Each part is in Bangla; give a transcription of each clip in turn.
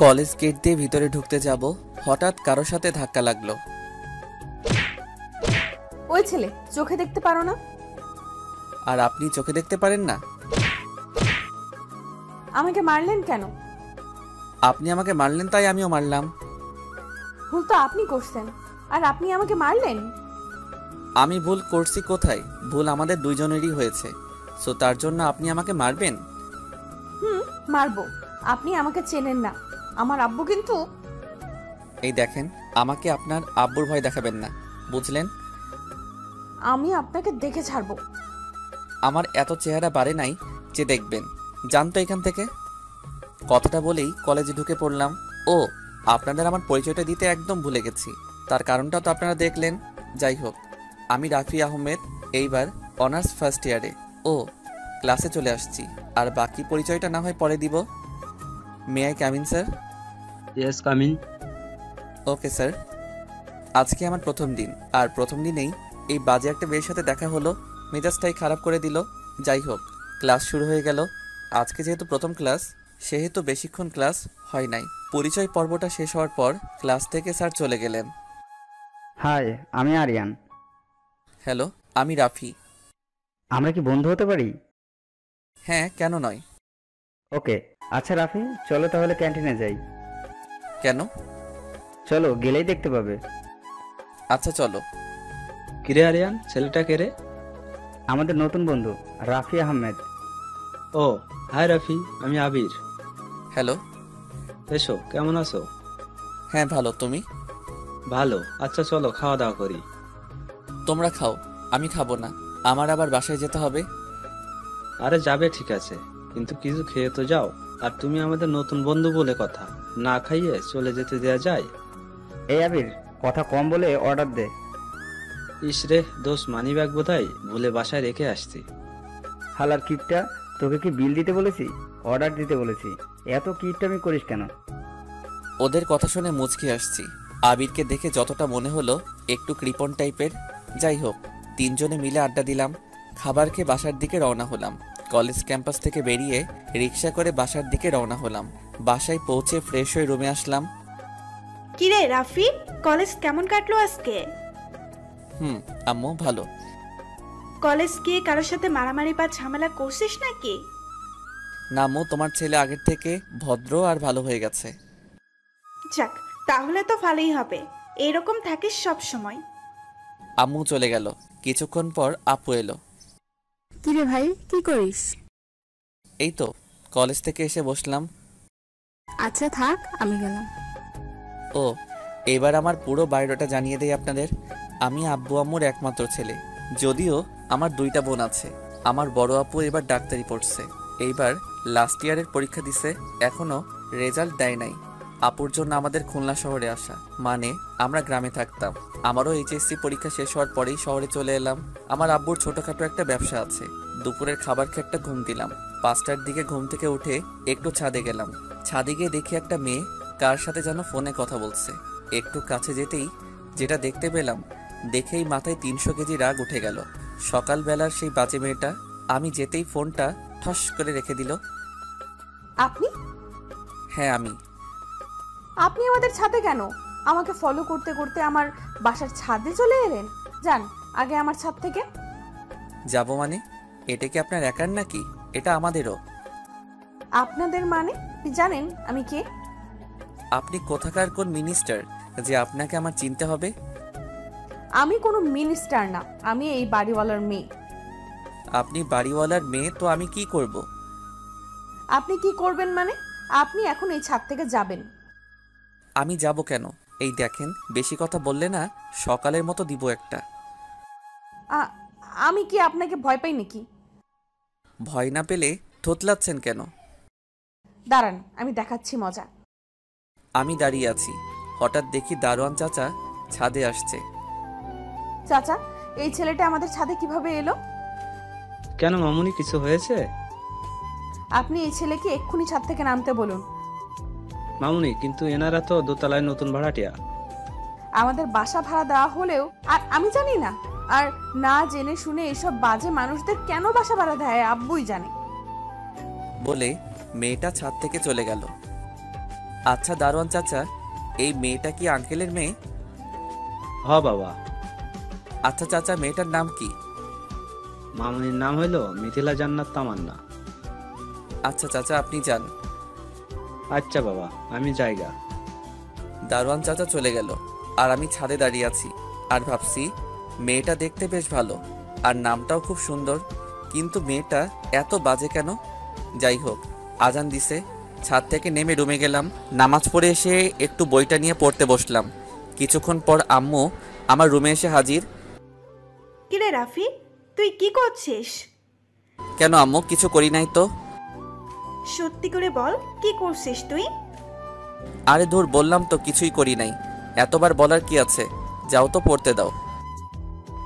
কলেজ গেট দিয়ে ভিতরে ঢুকতে যাব, হঠাৎ কারোর সাথে ধাক্কা লাগলো। ওই ছেলে, চোখে দেখতে পারো না? আর আপনি চোখে দেখতে পারেন না? আমাকে মারলেন কেন? আপনি আমাকে মারলেন তাই আমিও মারলাম। ভুল তো আপনি করছেন, আর আপনি আমাকে মারলেন। আমি ভুল করছি কোথায়? ভুল আমাদের দুইজনেরই হয়েছে, সো তার জন্য আপনি আমাকে মারবেন? মারবো। আপনি আমাকে চেনেন না, আমার আব্বু কিন্তু। এই দেখেন, আমাকে আপনার আব্বুর ভয় দেখাবেন না, বুঝলেন? আমি আপনাকে দেখে ছাড়বো। আমার এত চেহারা বাড়ে নাই যে দেখবেন, জানতো এখান থেকে। কথাটা বলেই কলেজে ঢুকে পড়লাম। ও, আপনাদের আমার পরিচয়টা দিতে একদম ভুলে গেছি, তার কারণটা তো আপনারা দেখলেন। যাই হোক, আমি রাফি আহমেদ, এইবার অনার্স ফার্স্ট ইয়ারে। ও, ক্লাসে চলে আসছি, আর বাকি পরিচয়টা না হয় পরে দিব। May I come in sir? Yes, coming. Okay sir. আজকে আমার প্রথম দিন, আর প্রথম দিনেই এই বাজে একটা মেয়ের সাথে দেখা হলো, মেজাজটাই খারাপ করে দিল। যাই হোক, ক্লাস শুরু হয়ে গেল। আজকে যেহেতু প্রথম ক্লাস, সেহেতু বেশিক্ষণ ক্লাস হয় নাই। পরিচয় পর্বটা শেষ হওয়ার পর ক্লাস থেকে স্যার চলে গেলেন। হাই, আমি আরিয়ান। হ্যালো, আমি রাফি। আমরা কি বন্ধু হতে পারি? হ্যাঁ, কেন নয়? ওকে। আচ্ছা রাফি, চলো তাহলে ক্যান্টিনে যাই। কেন? চলো, গেলেই দেখতে পাবে। আচ্ছা চলো। কিরে আরিয়ান, ছেলেটা কে রে? আমাদের নতুন বন্ধু রাফি আহমেদ। ও, হাই রাফি, আমি আবির। হ্যালো। এসো, কেমন আছো? হ্যাঁ ভালো, তুমি? ভালো। আচ্ছা চলো খাওয়া দাওয়া করি। তোমরা খাও, আমি খাবো না, আমার আবার বাসায় যেতে হবে। আরে যাবে ঠিক আছে, কিন্তু কিছু খেয়ে তো যাও। আর তুমি আমাদের নতুন বন্ধু বলে কথা, না খাইয়ে চলে যেতে দেয়া যায়? এই আবির, কথা কম বলে অর্ডার দে। ইসরে দোষ, মানি ব্যাগ বোধহয় ভুলে বাসায় রেখে আসছি। হালার কিপটা, তোকে কি বিল দিতে বলেছি? অর্ডার দিতে বলেছি। এত কিপটামি করিস কেন? ওদের কথা শুনে মুচকি আসছি। আবিরকে দেখে যতটা মনে হলো একটু কৃপণ টাইপের। যাই হোক, তিনজনে মিলে আড্ডা দিলাম, খাবার খেয়ে বাসার দিকে রওনা হলাম। কলেজ ক্যাম্পাস থেকে বেরিয়ে রিক্সা করে বাসার দিকে রওনা হলাম। বাসায় পৌঁছে ফ্রেশ হয়ে রুমে আসলাম। কিরে রাফি, কলেজ কেমন কাটলো আজকে? আম্মু ভালো। কলেজ গিয়ে কারোর সাথে মারামারি বা ঝামেলা করছিস নাকি? না আম্মু, তোমার ছেলে আগের থেকে ভদ্র আর ভালো হয়ে গেছে। যাক, তাহলে তো ভালোই হবে, এরকম থাকিস সব সময়। আম্মু চলে গেল। কিছুক্ষণ পর আপু এলো। কিরে ভাই, কি করিস? এই তো কলেজ থেকে এসে বসলাম। আচ্ছা থাক, আমি গেলাম। ও, এবার আমার পুরো বায়োডাটা জানিয়ে দেই আপনাদের। আমি আব্বু আম্মুর একমাত্র ছেলে, যদিও আমার দুইটা বোন আছে। আমার বড় আপু এবার ডাক্তারি পড়ছে, এইবার লাস্ট ইয়ারের পরীক্ষা দিছে, এখনো রেজাল্ট দেয় নাই। আপুর জন্য আমাদের খুলনা শহরে আসা, মানে আমরা গ্রামে থাকতাম। আমারও এইচএসসি পরীক্ষা শেষ হওয়ার পরেই শহরে চলে এলাম। আমার আব্বুর ছোটখাটো একটা ব্যবসা আছে। দুপুরের খাবার খেয়ে একটা ঘুম দিলাম। 5টার দিকে ঘুম থেকে উঠে একটু ছাদে গেলাম। ছাদে গিয়ে দেখি একটা মেয়ে কার সাথে যেন ফোনে কথা বলছে। একটু কাছে যেতেই যেটা দেখতে পেলাম, দেখেই মাথায় 300 কেজি রাগ উঠে গেল। সকালবেলার সেই বাজে মেয়েটা আমি যেতেই ফোনটা ঠস করে রেখে দিল। আপনি? হ্যাঁ আমি। আপনি আমাদের ছাদে কেন? আমাকে ফলো করতে করতে আমার বাসার ছাদে চলে এলেন। যান আগে আমার ছাদ থেকে। যাব মানে? এটা কি আপনার একার নাকি? এটা আমাদেরও। আপনাদের মানে? আপনি জানেন আমি কে? আপনি কোথাকার কোন মিনিস্টার যে আপনাকে আমার চিনতে হবে? আমি কোনো মিনিস্টার না, আমি এই বাড়িওয়ালার মেয়ে। আপনি বাড়িওয়ালার মেয়ে তো আমি কি করব? আপনি কি করবেন মানে? আপনি এখন এই ছাদ থেকে যাবেন। আমি যাব কেন? এই দেখেন, বেশি কথা বললে না সকালের মতো দিব একটা। আমি কি আপনাকে ভয় পাই নাকি? ভয় না পেলে থতলাচ্ছেন কেন? দাঁড়ান, আমি দেখাচ্ছি মজা। আমি দাঁড়িয়ে আছি, হঠাৎ দেখি দারোয়ান চাচা ছাদে আসছে। চাচা, এই ছেলেটা আমাদের ছাদে কিভাবে এলো? কেন মামুনি, কিছু হয়েছে? আপনি এই ছেলেকে এক্ষুনি ছাদ থেকে নামতে বলুন। মামুনি, কিন্তু এনারা তো দোতলায় নতুন ভাড়াটিয়া। আমাদের বাসা ভাড়া দেওয়া হলেও আর আমি জানি না। আর না জেনে শুনে এসব বাজে মানুষদের কেন বাসা ভাড়া দেয় আব্বুই জানে। বলে মেয়েটা ছাদ থেকে চলে গেল। আচ্ছা দারোয়ান চাচা, এই মেয়েটা কি আঙ্কেলের মেয়ে? হ বাবা। আচ্ছা চাচা, মেয়েটার নাম কি? মামুনির নাম হইলো মিথিলা জান্নাত তামান্না। আচ্ছা চাচা, আপনি যান। আচ্ছা বাবা, আমি জায়গা। দারোয়ান চাচা চলে গেল, আর আমি ছাদে দাঁড়িয়ে আছি আর ভাবছি মেয়েটা দেখতে বেশ ভালো আর নামটাও খুব সুন্দর, কিন্তু মেয়েটা এত বাজে কেন? যাই হোক, আজান দিছে, ছাদ থেকে নেমে রুমে গেলাম। নামাজ পড়ে এসে একটু বইটা নিয়ে পড়তে বসলাম। কিছুক্ষণ পর আম্মু আমার রুমে এসে হাজির। কিরে রাফি, তুই কি করছিস? কেন আম্মু, কিছু করি নাই তো। সত্যি করে বল, কি করছিস তুই? আরে ধুর, বললাম তো কিছুই করি নাই, এতবার বলার কি আছে, যাও তো পড়তে দাও।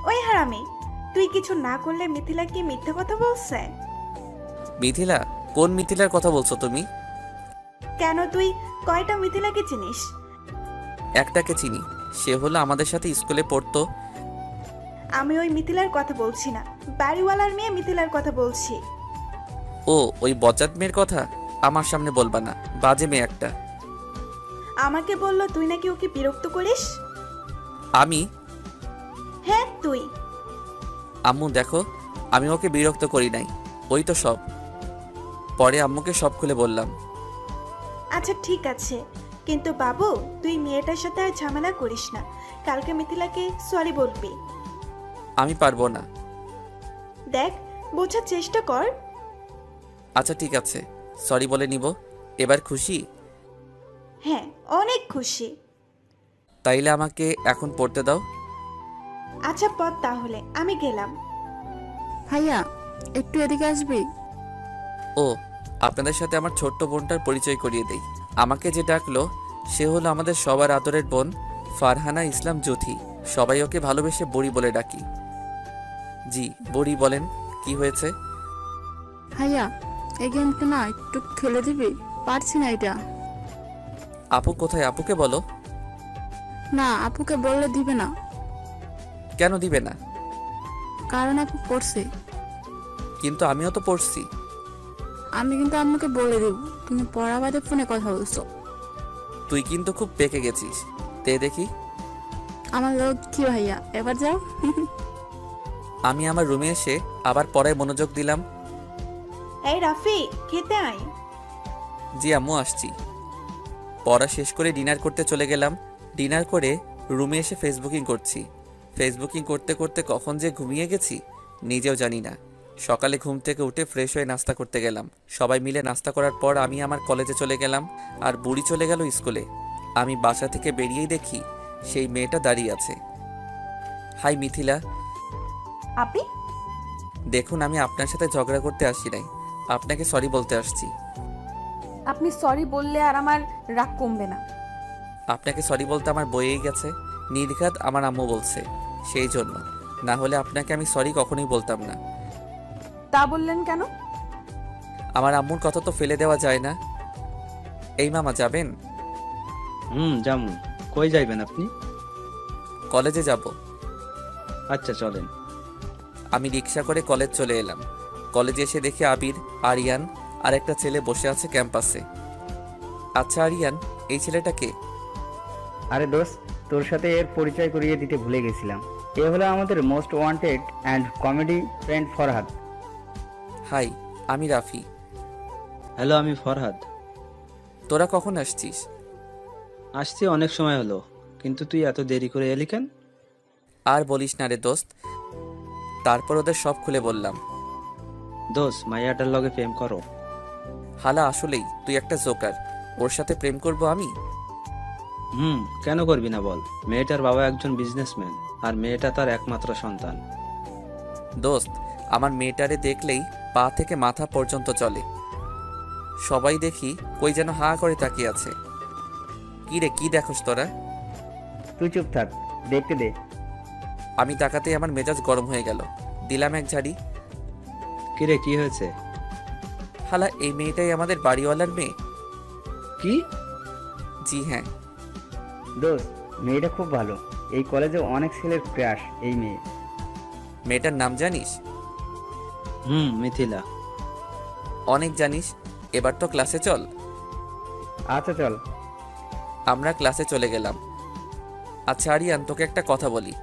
ওই হারামি, তুই কিছু না করলে মিথিলা কি মিথ্যে কথা বলছে? মিথিলা? কোন মিথিলার কথা বলছো তুমি? কেন, তুই কয়টা মিথিলাকে চিনিস? একটাকে চিনি, সে হলো আমাদের সাথে স্কুলে পড়তো। আমি ওই মিথিলার কথা বলছি না, বাড়িওয়ালার মেয়ে মিথিলার কথা বলছি। ও, ওই বজ্জাত মেয়ের কথা আমার সামনে বলবা না, বাজে মেয়ে একটা। আমাকে বললো তুই নাকি ওকে বিরক্ত করিস। আমি? হ্যাঁ তুই। আম্মু দেখো, আমি ওকে বিরক্ত করি নাই, ওই তো সব। পরে আম্মুকে সব খুলে বললাম। আচ্ছা ঠিক আছে, কিন্তু বাবু তুই মেয়েটার সাথে আর ঝামেলা করিস না, কালকে মিথিলাকে সরি বলবি। আমি পারবো না। দেখ, বোঝার চেষ্টা কর। আচ্ছা ঠিক আছে, সরি বলে নিব। এবার খুশি? হ্যাঁ, অনেক খুশি। তাইলে আমাকে এখন পড়তে দাও। আচ্ছা পথ, তাহলে আমি গেলাম। ভাইয়া, একটু এদিকে আসবি? ও, আপনাদের সাথে আমার ছোট্ট বোনটার পরিচয় করিয়ে দেই। আমাকে যে ডাকলো সে হলো আমাদের সবার আদরের বোন ফারহানা ইসলাম জ্যোতি। সবাই ওকে ভালোবেসে বুড়ি বলে ডাকি। জি বুড়ি, বলেন কি হয়েছে? ভাইয়া, এই গেমটা না একটু খেলে দিবি? পারছি না এটা। আপু কোথায়? আপুকে বলো। না, আপুকে বললে দিবে না। কেন দিবে না? কারণ আপু পড়ছে। কিন্তু আমিও তো পড়ছি। আমি কিন্তু আম্মুকে বলে দেব তুমি পড়া বাদে ফোনে কথা বলছো। তুই কিন্তু খুব পেকে গেছিস, তে দেখি। আমার লোক কি ভাইয়া, এবার যাও। আমি আমার রুমে এসে আবার পড়ায় মনোযোগ দিলাম। এই রাফি, খেতে আয়। জি আম্মু, আসছি। পড়া শেষ করে ডিনার করতে চলে গেলাম। ডিনার করে রুমে এসে ফেসবুকিং করছি। ফেসবুকিং করতে করতে কখন যে ঘুমিয়ে গেছি নিজেও জানি না। সকালে ঘুম থেকে উঠে ফ্রেশ হয়ে নাস্তা করতে গেলাম। সবাই মিলে নাস্তা করার পর আমি আমার কলেজে চলে গেলাম, আর বুড়ি চলে গেল স্কুলে। আমি বাসা থেকে বেরিয়েই দেখি সেই মেয়েটা দাঁড়িয়ে আছে। হাই মিথিলা। আপনি? দেখুন, আমি আপনার সাথে ঝগড়া করতে আসি নাই, আপনাকে সরি বলতে আসছি। আপনি সরি বললে আর আমার রাগ কমবে না। আপনাকে সরি বলতে আমার বইয়েই গেছে, নির্ঘাত আমার আম্মু বলছে, সেই জন্য। না হলে আপনাকে আমি সরি কখনোই বলতাম না। তা বললেন কেন? আমার আম্মুর কথা তো ফেলে দেওয়া যায় না। এই মামা, যাবেন? জামু। কই যাইবেন আপনি? কলেজে যাব। আচ্ছা চলেন। আমি রিক্সা করে কলেজ চলে এলাম। কলেজে এসে দেখি আবির, আরিয়ান আর একটা ছেলে বসে আছে ক্যাম্পাসে। আচ্ছা আরিয়ান, এই ছেলেটাকে? আরে দোস্ত, তোর সাথে এর পরিচয় করিয়ে দিতে ভুলে গেছিলাম। এ হলো আমাদের most wanted and comedy friend Farhad. Hi, আমি রাফি। হ্যালো, আমি ফরহাদ। তোরা কখন আসছিস? আসছি অনেক সময় হলো, কিন্তু তুই এত দেরি করে এলি কেন? আর বলিস না রে দোস্ত। তারপর ওদের সব খুলে বললাম। দোষ, মাইয়াটার লগে প্রেম করো? হালা, আসলেই তুই একটা জোকার। ওর সাথে প্রেম করব আমি? কেন করবি না বল? মেয়েটার বাবা একজন বিজনেসম্যান, আর মেয়েটা তার একমাত্র সন্তান। দোস্ত, আমার মেয়েটারে দেখলেই পা থেকে মাথা পর্যন্ত চলে। সবাই দেখি কই যেন হা করে তাকিয়ে আছে। কি রে, কি দেখোস তোরা? তুই চুপ থাক, দেখতে দে। আমি তাকাতেই আমার মেজাজ গরম হয়ে গেল। দিলাম এক ঝাড়ি। কিরে, কি হয়েছে? হালা, এই মেয়েটাই আমাদের বাড়িওয়ালার মেয়ে। কি? জি হ্যাঁ। দোস্ত, মেয়েটা খুব ভালো। এই কলেজে অনেক ছেলের ক্রাশ এই মেয়ে। মেয়েটার নাম জানিস? মিথিলা। অনেক জানিস। এবার তো ক্লাসে চল। আচ্ছা চল। আমরা ক্লাসে চলে গেলাম। আচ্ছা আরিয়ান, তোকে একটা কথা বলি,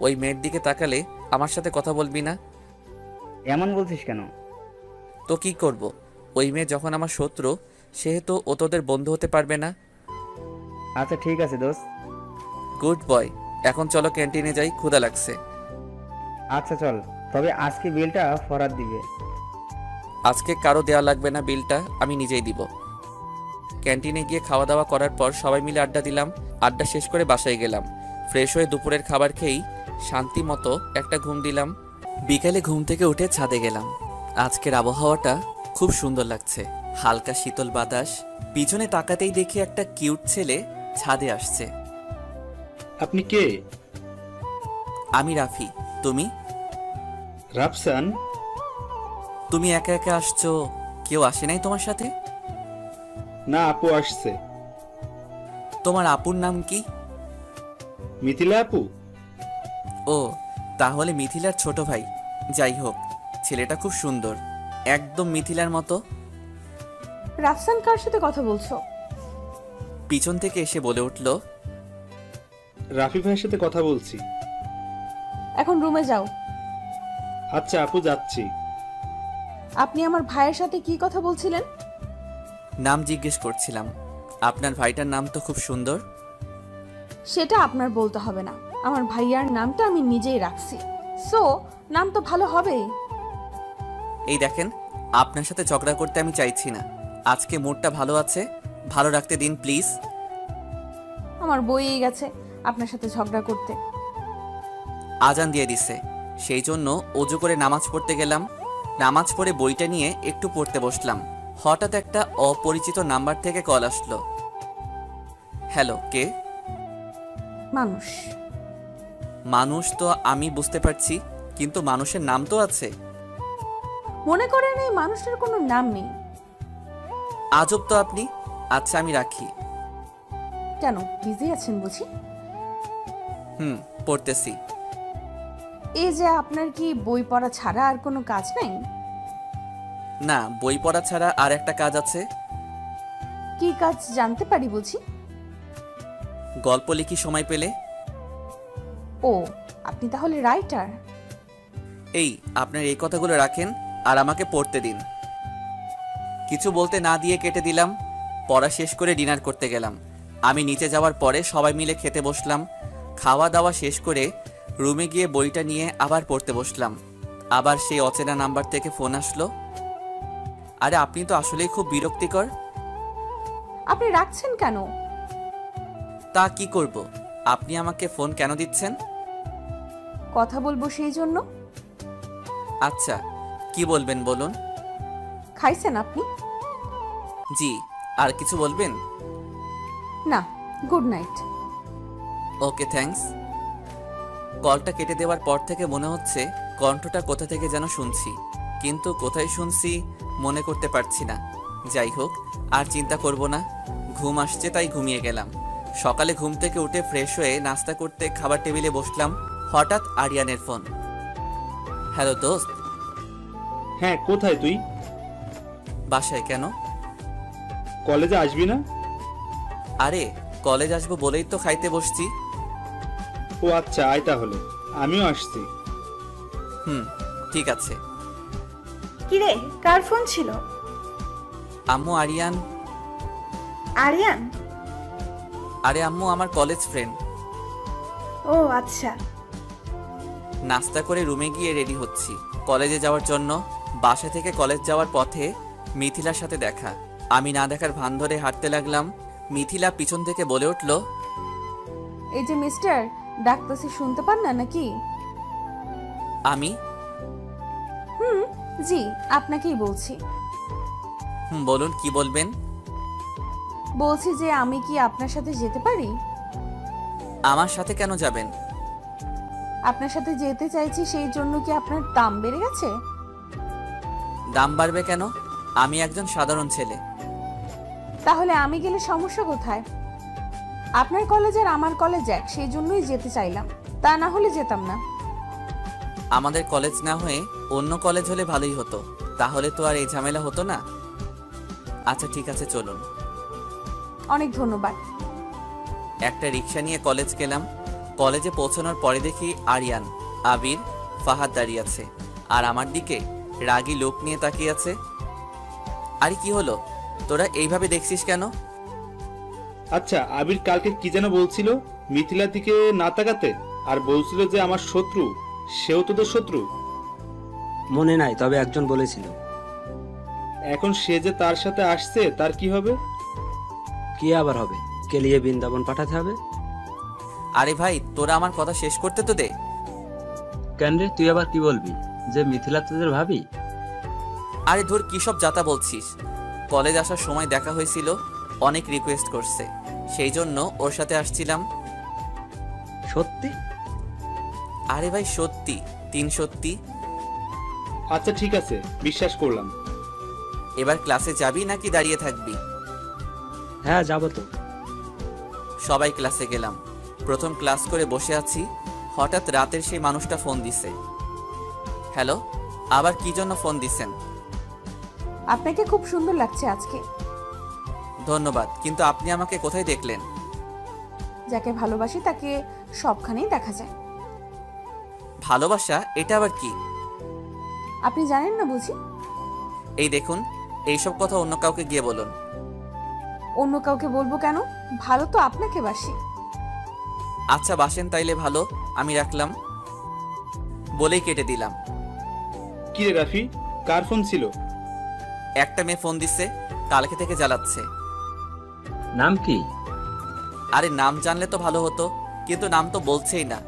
ওই মেয়ের দিকে তাকালে আমার সাথে কথা বলবি না? এমন বলছিস কেন? তো কি করব? ওই মেয়ে যখন আমার শত্রু, সেহেতু ও তোদের বন্ধু হতে পারবে না। আচ্ছা ঠিক আছে দোস্ত। Good boy. এখন চলো ক্যান্টিনে যাই, ক্ষুধা লাগছে। আচ্ছা চল, তবে আজকে বিলটা ফরাদ দিবে। আজকে কারো দেওয়া লাগবে না, বিলটা আমি নিজেই দিব। ক্যান্টিনে গিয়ে খাওয়া দাওয়া করার পর সবাই মিলে আড্ডা দিলাম। আড্ডা শেষ করে বাসায় গেলাম। ফ্রেশ হয়ে দুপুরের খাবার খেয়েই শান্তি মতো একটা ঘুম দিলাম। বিকালে ঘুম থেকে উঠে ছাদে গেলাম। আজকের আবহাওয়াটা খুব সুন্দর লাগছে, হালকা শীতল বাতাস। পিছনে তাকাতেই দেখি একটা কিউট ছেলে ছাদে আসছে। আপনি কে? আমি রাফি। তুমি? রাফসান। তুমি একা একা আসছো, কেউ আসে নাই তোমার সাথে? না, আপু আসছে। তোমার আপুর নাম কি? মিথিলা আপু। ও, তাহলে মিথিলার ছোট ভাই। যাই হোক, ছেলেটা খুব সুন্দর, একদম মিথিলার মতো। রাফসান কার সাথে কথা বলছো? পিছন থেকে এসে বলে উঠল, রাফি ভাইয়ের সাথে কথা বলছি। এখন রুমে যাও। আচ্ছা আপু, যাচ্ছি। আপনি আমার ভাইয়ের সাথে কি কথা বলছিলেন? নাম জিজ্ঞেস করছিলাম। আপনার ভাইটার নাম তো খুব সুন্দর। সেটা আপনার বলতে হবে না, আমার ভাইয়ার নামটা আমি নিজেই রাখছি, সো নাম তো ভালো হবেই। এই দেখেন, আপনার সাথে ঝগড়া করতে আমি চাইছি না। আজকে মুডটা ভালো আছে, ভালো রাখতে দিন প্লিজ। আমার বইই গেছে আপনার সাথে ঝগড়া করতে। আজান দিয়ে দিছে, সেই জন্য অজু করে নামাজ পড়তে গেলাম। নামাজ পড়ে বইটা নিয়ে একটু পড়তে বসলাম। হঠাৎ একটা অপরিচিত নাম্বার থেকে কল আসলো। হ্যালো, কে? মানুষ। মানুষ তো আমি বুঝতে পারছি, কিন্তু মানুষের নাম তো আছে। মনে করেন এই মানুষটার কোনো নাম নেই। আজব তো আপনি। আচ্ছা আমি রাখি। কেন, বিজি আছেন বুঝি? পড়তেছি। এই যে আপনার কি বই পড়া ছাড়া আর কোনো কাজ নেই? না, বই পড়া ছাড়া আর একটা কাজ আছে। কি কাজ জানতে পারি বুঝি? গল্প লিখি সময় পেলে। ও, আপনি তাহলে রাইটার? এই, আপনার এই কথাগুলো রাখেন আর আমাকে পড়তে দিন। কিছু বলতে না দিয়ে কেটে দিলাম। পড়া শেষ করে ডিনার করতে গেলাম। আমি নিচে যাওয়ার পরে সবাই মিলে খেতে বসলাম। খাওয়া দাওয়া শেষ করে রুমে গিয়ে বইটা নিয়ে আবার পড়তে বসলাম। আবার সেই অচেনা নাম্বার থেকে ফোন আসলো। আরে আপনি তো আসলেই খুব বিরক্তিকর। আপনি রাখছেন কেন? তা কি করব, আপনি আমাকে ফোন কেন দিচ্ছেন? কথা বলবো সেই জন্য। আচ্ছা, কি বলবেন বলুন। খাইছেন আপনি? জি। আর কিছু বলবেন? না, গুড নাইট। ওকে, থ্যাঙ্কস। কলটা কেটে দেওয়ার পর থেকে মনে হচ্ছে কণ্ঠটা কোথা থেকে যেন শুনছি, কিন্তু কোথায় শুনছি মনে করতে পারছি না। যাই হোক, আর চিন্তা করব না। ঘুম আসছে তাই ঘুমিয়ে গেলাম। সকালে ঘুম থেকে উঠে ফ্রেশ হয়ে নাস্তা করতে খাবার টেবিলে বসলাম। হঠাৎ আরিয়ানের ফোন। হ্যালো দোস্ত। হ্যাঁ, কোথায় তুই? বাসায়। কেন? কলেজে আসবি না? আরে কলেজ আসবো বলেই তো খাইতে বসছি। ও আচ্ছা, আয় তাহলে, আমিও আসছি। ঠিক আছে। কিরে, কার ফোন ছিল? আম্মু। আরিয়ান। আরিয়ান? আরে আম্মু, আমার কলেজ ফ্রেন্ড। ও আচ্ছা। নাস্তা করে রুমে গিয়ে রেডি হচ্ছি কলেজে যাওয়ার জন্য। বাসা থেকে কলেজ যাওয়ার পথে মিথিলার সাথে দেখা। আমি না দেখার ভান ধরে হাঁটতে লাগলাম। মিথিলা পিছন থেকে বলে উঠল, এই যে মিস্টার, ডাকতেছি শুনতে পান না নাকি? আমি? জি, আপনাকেই বলছি। বলুন, কি বলবেন? বলছি যে আমি কি আপনার সাথে যেতে পারি? আমার সাথে কেন যাবেন? আপনার সাথে যেতে চাইছি, সেই জন্য কি আপনার দাম বেড়ে গেছে? দাম বাড়বে কেন? আমি একজন সাধারণ ছেলে। তাহলে আমি গেলে সমস্যা কোথায়? আপনার কলেজ আর আমার কলেজ এক, সেই জন্যই যেতে চাইলাম, তা না হলে যেতাম না। আমাদের কলেজ না হয়ে অন্য কলেজ হলে ভালোই হতো, তাহলে তো আর এই ঝামেলা হতো না। আচ্ছা ঠিক আছে, চলুন। অনেক ধন্যবাদ। একটা রিক্সা নিয়ে কলেজ গেলাম। কলেজে পৌঁছানোর পরে দেখি আরিয়ান, আবির, ফাহাদ দাঁড়িয়ে আছে আর আমার দিকে রাগী লোক নিয়ে তাকিয়ে আছে। আরে কি হলো, তোরা এইভাবে দেখছিস কেন? আচ্ছা, আবির কালকে কি যেন বলছিল মিথিলার দিকে না তাকাতে, আর বলছিল যে আমার শত্রু, সেও তোদের শত্রু। মনে নাই, তবে একজন বলেছিল। এখন সে যে তার সাথে আসছে, তার কি হবে? কি আবার হবে? কেলিয়ে বৃন্দাবন পাঠাতে হবে। আরে ভাই, তোরা আমার কথা শেষ করতে তো দে। কেন রে, তুই আবার কি বলবি? যে মিথিলা তোদের ভাবি? আরে ধর, কি সব যাতা বলছিস? কলেজ আসার সময় দেখা হয়েছিল, অনেক রিকোয়েস্ট করছে, সেই জন্য ওর সাথে আসছিলাম। সত্যি? আরে ভাই সত্যি, 3 সত্যি। আচ্ছা ঠিক আছে, বিশ্বাস করলাম। এবার ক্লাসে যাবি নাকি দাঁড়িয়ে থাকবি? হ্যাঁ, যাবো তো। সবাই ক্লাসে গেলাম। প্রথম ক্লাস করে বসে আছি, হঠাৎ রাতের সেই মানুষটা ফোন দিছে। হ্যালো, আবার কি জন্য ফোন দিছেন? আপনাকে খুব সুন্দর লাগছে আজকে। ধন্যবাদ, কিন্তু আপনি আমাকে কোথায় দেখলেন? যাকে ভালোবাসি তাকে সবখানেই দেখা যায়। ভালোবাসা, এটা আবার কি? আপনি জানেন না বুঝি? এই দেখুন, এইসব কথা অন্য কাউকে গিয়ে বলুন। অন্য কাউকে বলবো কেন? ভালো তো আপনাকে বাসি। আচ্ছা বাসেন তাইলে ভালো, আমি রাখলাম বলেই কেটে দিলাম। কি রে রাফি, কার ফোন ছিল? একটা মেয়ে ফোন দিছে, কালকে থেকে জ্বালাচ্ছে। নাম কি? আরে নাম জানলে তো ভালো হতো, কিন্তু নাম তো বলছেই না।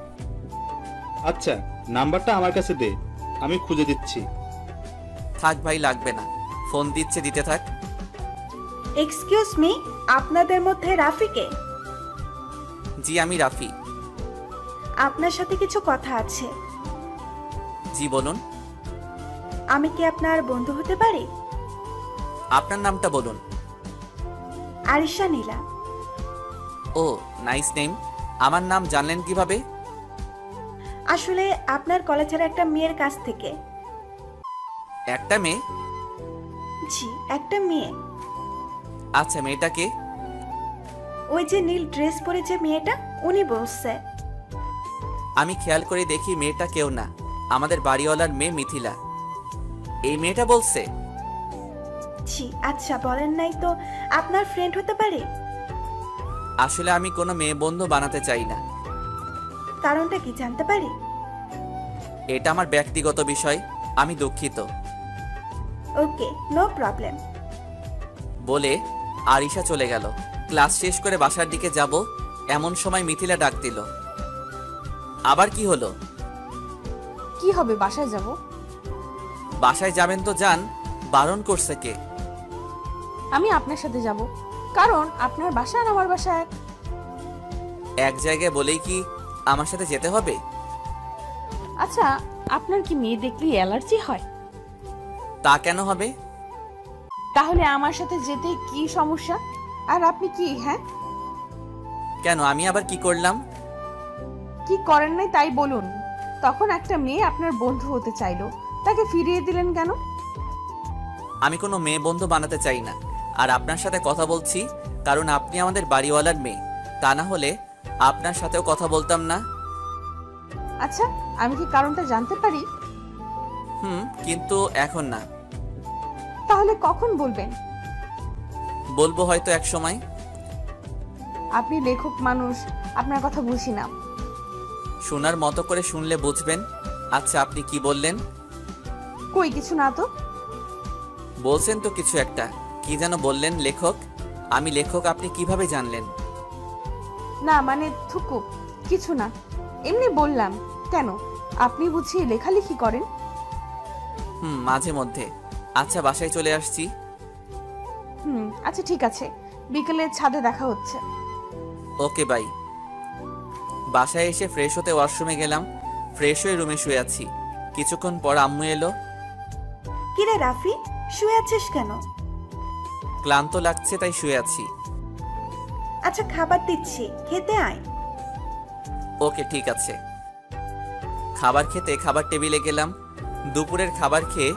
আচ্ছা, নাম্বারটা আমার কাছে দে, আমি খুঁজে দিচ্ছি। থাক ভাই, লাগবে না, ফোন দিচ্ছে, দিতে থাক। এক্সকিউজ মি, আপনাদের মধ্যে রাফিকে? জি আমি রাফি। আপনার সাথে কিছু কথা আছে। জি বলুন। আমি কি আপনার বন্ধু হতে পারি? আপনার নামটা বলুন। আরিশা নীলা। ও, নাইস নেম। আমার নাম জানলেন কিভাবে? আসলে আপনার কলেজের একটা মেয়ের কাছ থেকে। একটা মেয়ে? জি, একটা মেয়ে। আচ্ছা, মেয়েটাকে? ওই যে নীল ড্রেস পরে যে মেয়েটা, উনি বলছে। আমি খেয়াল করে দেখি মেয়েটা কেউ না, আমাদের বাড়িওয়ালার মেয়ে মিথিলা। এই মেয়েটা বলছে? জি। আচ্ছা, বলেন নাই তো আপনার ফ্রেন্ড হতে পারে? আসলে আমি কোনো মেয়ে বন্ধু বানাতে চাই না। কারণটা কি জানতে পারি? এটা আমার ব্যক্তিগত বিষয়, আমি দুঃখিত। ওকে, নো প্রবলেম। বলে আরিশা চলে গেল। ক্লাস শেষ করে বাসার দিকে যাব, এমন সময় মিথিলা ডাক দিল। আবার কি হলো? কি হবে, বাসায় যাব। বাসায় যাবেন তো যান, বারণ করছে কে? আমি আপনার সাথে যাব, কারণ আপনার বাসা আর আমার বাসা এক। এক জায়গায় বলেই কি আমার সাথে যেতে হবে? আচ্ছা, আপনার কি মেয়ে দেখলেই অ্যালার্জি হয়? তা কেন হবে? তাহলে আমার সাথে যেতে কি সমস্যা? আর আপনি কি, হ্যাঁ? কেন, আমি আবার কি করলাম? কি করেন নাই তাই বলুন। তখন একটা মেয়ে আপনার বন্ধু হতে চাইলো, তাকে ফিরিয়ে দিলেন কেন? আমি কোনো মেয়ে বন্ধু বানাতে চাই না, আর আপনার সাথে কথা বলছি কারণ আপনি আমাদের বাড়িওয়ালার মেয়ে। তা না হলে আপনার সাথেও কথা বলতাম না। আচ্ছা, আমি কি কারণটা জানতে পারি? কিন্তু এখন না। তাহলে কখন বলবেন? বলবো হয়তো এক সময়। আপনি লেখক মানুষ, আপনার কথা বুঝি না। শোনার মতো করে শুনলে বুঝবেন। আচ্ছা, আপনি কি বললেন? কই কিছু না তো। বলছেন তো কিছু একটা, কি যেন বললেন? লেখক? আমি লেখক আপনি কিভাবে জানলেন? না মানে থুকু, কিছু না, এমনি বললাম। কেন, আপনি বুঝি লেখালেখি করেন? মাঝে মধ্যে। আচ্ছা, বাসায় চলে আসছি। আচ্ছা ঠিক আছে, বিকেলে ছাদে দেখা হচ্ছে। Okay bye. বাসায় এসে ফ্রেশ হতে ওয়াশরুমে গেলাম। ফ্রেশ হয়ে রুমে শুয়ে আছি। কিছুক্ষণ পর আম্মু এলো। কিরে রাফি, শুয়ে আছিস কেন? ক্লান্ত লাগছে তাই শুয়ে আছি। আচ্ছা, খাবার দিচ্ছি, খেতে আয়। ওকে ঠিক আছে। খাবার খেতে খাবার টেবিলে গেলাম। দুপুরের খাবার খেয়ে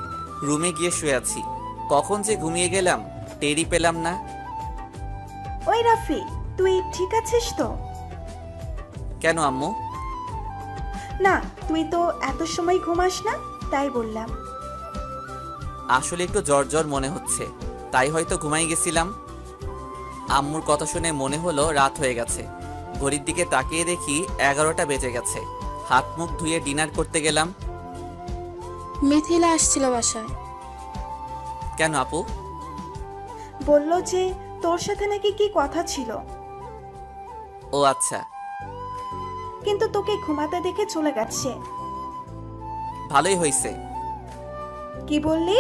রুমে গিয়ে শুয়ে আছি। কখন যে ঘুমিয়ে গেলাম টেরই পেলাম না। ওই রাফি, তুই ঠিক আছিস তো? কেন আম্মু? না, তুই তো এত সময় ঘুমাস না, তাই বললাম। আসলে একটু জ্বর জ্বর মনে হচ্ছে, তাই হয়তো ঘুমাই গেছিলাম। আম্মুর কথা শুনে মনে হলো রাত হয়ে গেছে। ঘড়ির দিকে তাকিয়ে দেখি 11টা বেজে গেছে। হাত মুখ ধুয়ে ডিনার করতে গেলাম। মিথিলা আসছিল বাসায়। কেন আপু? বলল যে তোর সাথে নাকি কি কথা ছিল, ও আচ্ছা, কিন্তু তোকে ঘুমাতে দেখে চলে গেছে। ভালোই হয়েছে। কি বললি?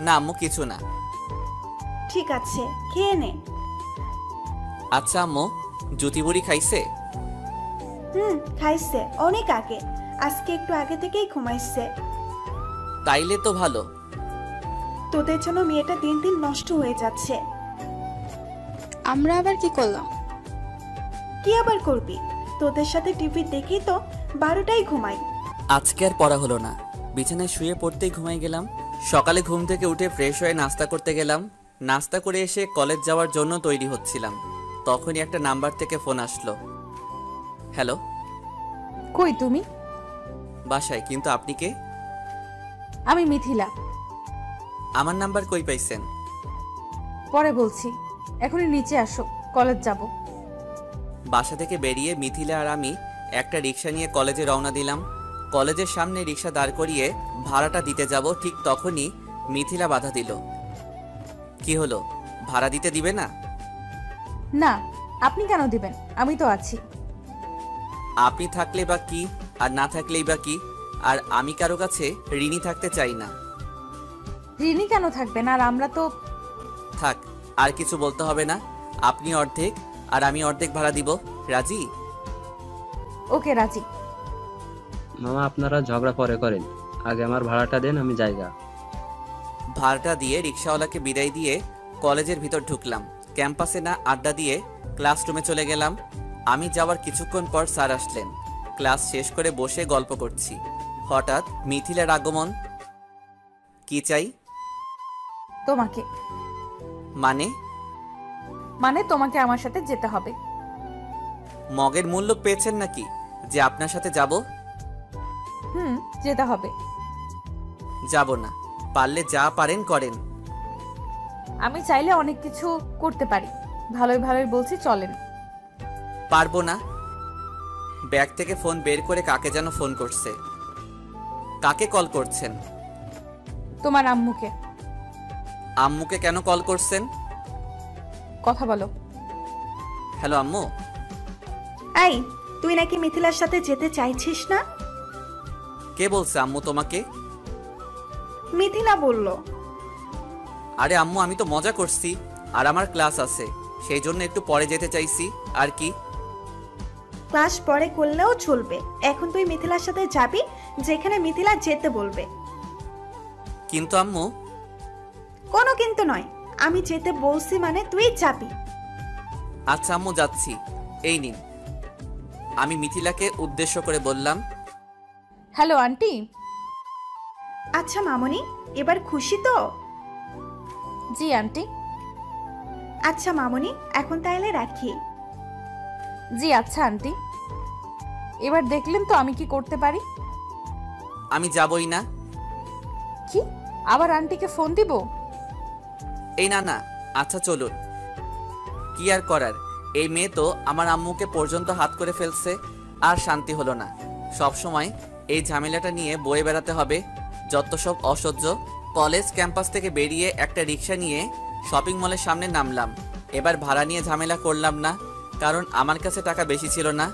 না আম্মু, কিছু না। ঠিক আছে, খেয়ে নে। আচ্ছা আম্মু, জুতি বুড়ি খাইছে? খাইছে অনেক আগে, আজকে একটু আগে থেকেই ঘুমাইছে। তাইলে তো ভালো। তোদের জন্য মেয়েটা দিন দিন নষ্ট হয়ে যাচ্ছে। আমরা আবার কি করলাম? কি আবার করবি? তোদের সাথে টিভি দেখি তো 12টায় ঘুমাই। আজকে আর পড়া হলো না, বিছানায় শুয়ে পড়তেই ঘুমাই গেলাম। সকালে ঘুম থেকে উঠে ফ্রেশ হয়ে নাস্তা করতে গেলাম। নাস্তা করে এসে কলেজ যাওয়ার জন্য তৈরি হচ্ছিলাম, তখনই একটা নাম্বার থেকে ফোন আসলো। হ্যালো। কই তুমি? বাসায়। কিন্তু আপনি কে? আমি মিথিলা। আমার নাম্বার কই পাইছেন? পরে বলছি, এখনই নিচে আসো, কলেজ যাব। বাসা থেকে বেরিয়ে মিথিলা আর আমি একটা রিক্সা নিয়ে কলেজে রওনা দিলাম। কলেজের সামনে রিক্সা দাঁড় করিয়ে ভাড়াটা দিতে যাব, ঠিক তখনই মিথিলা বাধা দিল। কি হলো, ভাড়া দিতে দিবে না? না, আপনি কেন দিবেন? আমি তো আছি। আপনি থাকলে বা কি, আর না থাকলেই বা কি? আর আমি কারো কাছে ঋণী থাকতে চাই না। ঋণী কেন থাকবেন? আর আমরা তো... থাক, আর কিছু বলতে হবে না। আপনি অর্ধেক আর আমি অর্ধেক ভাড়া দিব। রাজি? ওকে, রাজি। মামা, আপনারা ঝগড়া পরে করেন, আগে আমার ভাড়াটা দেন, আমি জায়গা। ভাড়াটা দিয়ে রিক্সাওয়ালাকে বিদায় দিয়ে কলেজের ভিতর ঢুকলাম। ক্যাম্পাসে না আড্ডা দিয়ে ক্লাসরুমে চলে গেলাম। আমি যাওয়ার কিছুক্ষণ পর স্যার আসলেন। ক্লাস শেষ করে বসে গল্প করছি, হঠাৎ মিথিলার আগমন। কি চাই? তোমাকে। মানে? মানে তোমাকে আমার সাথে যেতে হবে। মগের মূল্য পেয়েছেন নাকি যে আপনার সাথে যাব? যেতে হবে। যাব না, পারলে যা পারেন করেন। আমি চাইলে অনেক কিছু করতে পারি। ভালোই ভালোই বলছি, চলেন। পারবো না। ব্যাগ থেকে ফোন বের করে কাকে যেন ফোন করছে। কাকে কল করছেন? তোমার আম্মুকে। আম্মুকে কেন কল করছেন? কথা বলো। হ্যালো আম্মু। এই, তুই নাকি মিথিলার সাথে যেতে চাইছিস না? কে বলছে আম্মু তোমাকে? মিথিলা বলল। আরে আম্মু, আমি তো মজা করছি, আর আমার ক্লাস আছে, সেই জন্য একটু পরে যেতে চাইছি। আর কি? ক্লাস পরে করলেও চলবে, এখন তুই মিথিলার সাথে যাবি যেখানে মিথিলা যেতে বলবে। কিন্তু আম্মু। কোনো কিন্তু নয়, আমি যেতে বলছি মানে তুই যাবি। আচ্ছা আম্মু, যাচ্ছি। এই নিন। আমি মিথিলাকে উদ্দেশ্য করে বললাম। Hello aunty. আচ্ছা মামনি, এবার খুশি তো? জি আন্টি। আচ্ছা মামনি, এখন তাইলে রাখি। জি আচ্ছা আন্টি। এবার দেখলেন তো আমি কি করতে পারি। আমি যাবই না। কি? আবার আন্টিকে ফোন দিব? এই না না, আচ্ছা চলুন। কি আর করার, এই মেয়ে তো আমার আম্মুকে পর্যন্ত হাত করে ফেলছে। আর শান্তি হলো না, সব সময় এই ঝামেলাটা নিয়ে বয়ে বেড়াতে হবে। যত সব অসহ্য। কলেজ ক্যাম্পাস থেকে বেরিয়ে একটা রিক্সা নিয়ে শপিং মলের সামনে নামলাম। এবার ভাড়া নিয়ে ঝামেলা করলাম না, কারণ আমার কাছে টাকা বেশি ছিল না,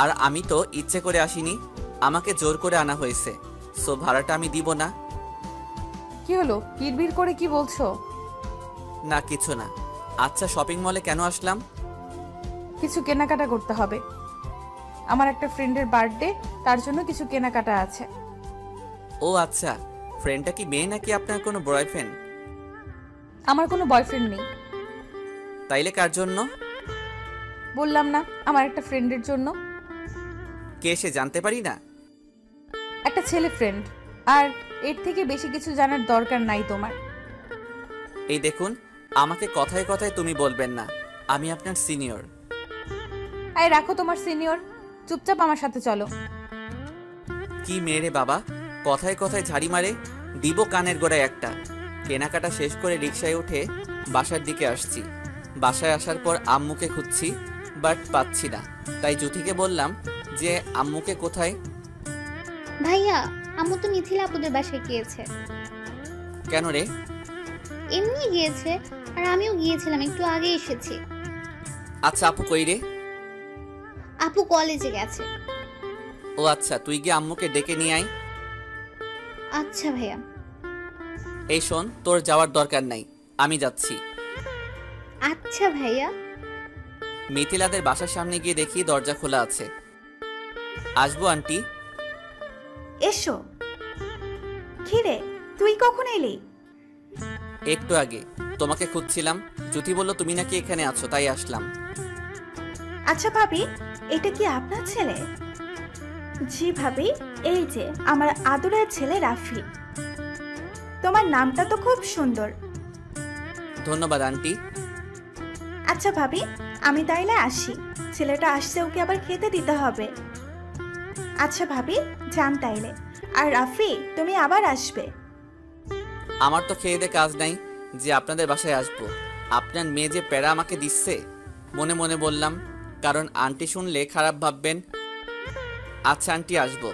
আর আমি তো ইচ্ছে করে আসিনি, আমাকে জোর করে আনা হয়েছে। সো ভাড়াটা আমি দিব না। কি হলো, বিড়বিড় করে কি বলছো? না কিছু না। আচ্ছা, শপিং মলে কেন আসলাম? কিছু কেনাকাটা করতে হবে। আমার একটা ফ্রেন্ডের বার্থডে, তার জন্য কিছু কেনাকাটা আছে। ও আচ্ছা, ফ্রেন্ডটা কি মেয়ে নাকি আপনার কোনো বয়ফ্রেন্ড? আমার কোনো বয়ফ্রেন্ড নেই। তাইলে কার জন্য? বললাম না, আমার একটা ফ্রেন্ডের জন্য। কে সে জানতে পারি না? একটা ছেলে ফ্রেন্ড, আর এর থেকে বেশি কিছু জানার দরকার নাই তোমার। এই দেখুন, আমাকে কথায় কথায় তুমি বলবেন না, আমি আপনার সিনিয়র। এই রাখো তোমার সিনিয়র, চুপচাপ আমার সাথে চলো। কি মেয়ে রে বাবা, কথায় কথায় ঝাড়ি মারে, দিব কানের গোড়ায় একটা। কেনাকাটা শেষ করে রিকশায় উঠে বাসার দিকে আসছি। বাসায় আসার পর আম্মুকে খুঁজছি, বাট পাচ্ছি না। তাই জ্যোতিকে বললাম যে আম্মুকে কোথায়। ভাইয়া, আম্মু তো মিথিলা আপুদের বাসায় গিয়েছে। কেন রে? এমনি গিয়েছে, আর আমিও গিয়েছিলাম, একটু আগে এসেছি। আচ্ছা আপু কই রে? আপু কলেজে গেছে। ও আচ্ছা, তুই গিয়ে আম্মুকে ডেকে নিয়ে আয়। আচ্ছা ভাইয়া। এই শোন, তোর যাওয়ার দরকার নাই, আমি যাচ্ছি। আচ্ছা ভাইয়া। মিথিলাদের বাসার সামনে গিয়ে দেখি দরজা খোলা আছে। আসবো আন্টি? এসো। খিরে, তুই কখন এলি? একটু আগে তোমাকে খুঁজছিলাম। জ্যোতি বলল তুমি নাকি এখানে আছো, তাই আসলাম। আচ্ছা ভাবি, এটা কি আপনার ছেলে? জি ভাবি, এই যে আমার আদরের ছেলে রাফি। তোমার নামটা তো খুব সুন্দর। ধন্যবাদ আন্টি। আচ্ছা ভাবি, আমি তাইলে আসি, ছেলেটা আসছে, ওকে আবার খেতে দিতে হবে। আচ্ছা ভাবি, যান তাইলে। আর রাফি, তুমি আবার আসবে। আমার তো খেয়ে দে কাজ নাই যে আপনাদের বাসায় আসবো। আপনার মেয়ে যে প্যারা আমাকে দিচ্ছে, মনে মনে বললাম, কারণ আন্টি শুনলে খারাপ ভাববেন। আচ্ছা আন্টি, আসবো।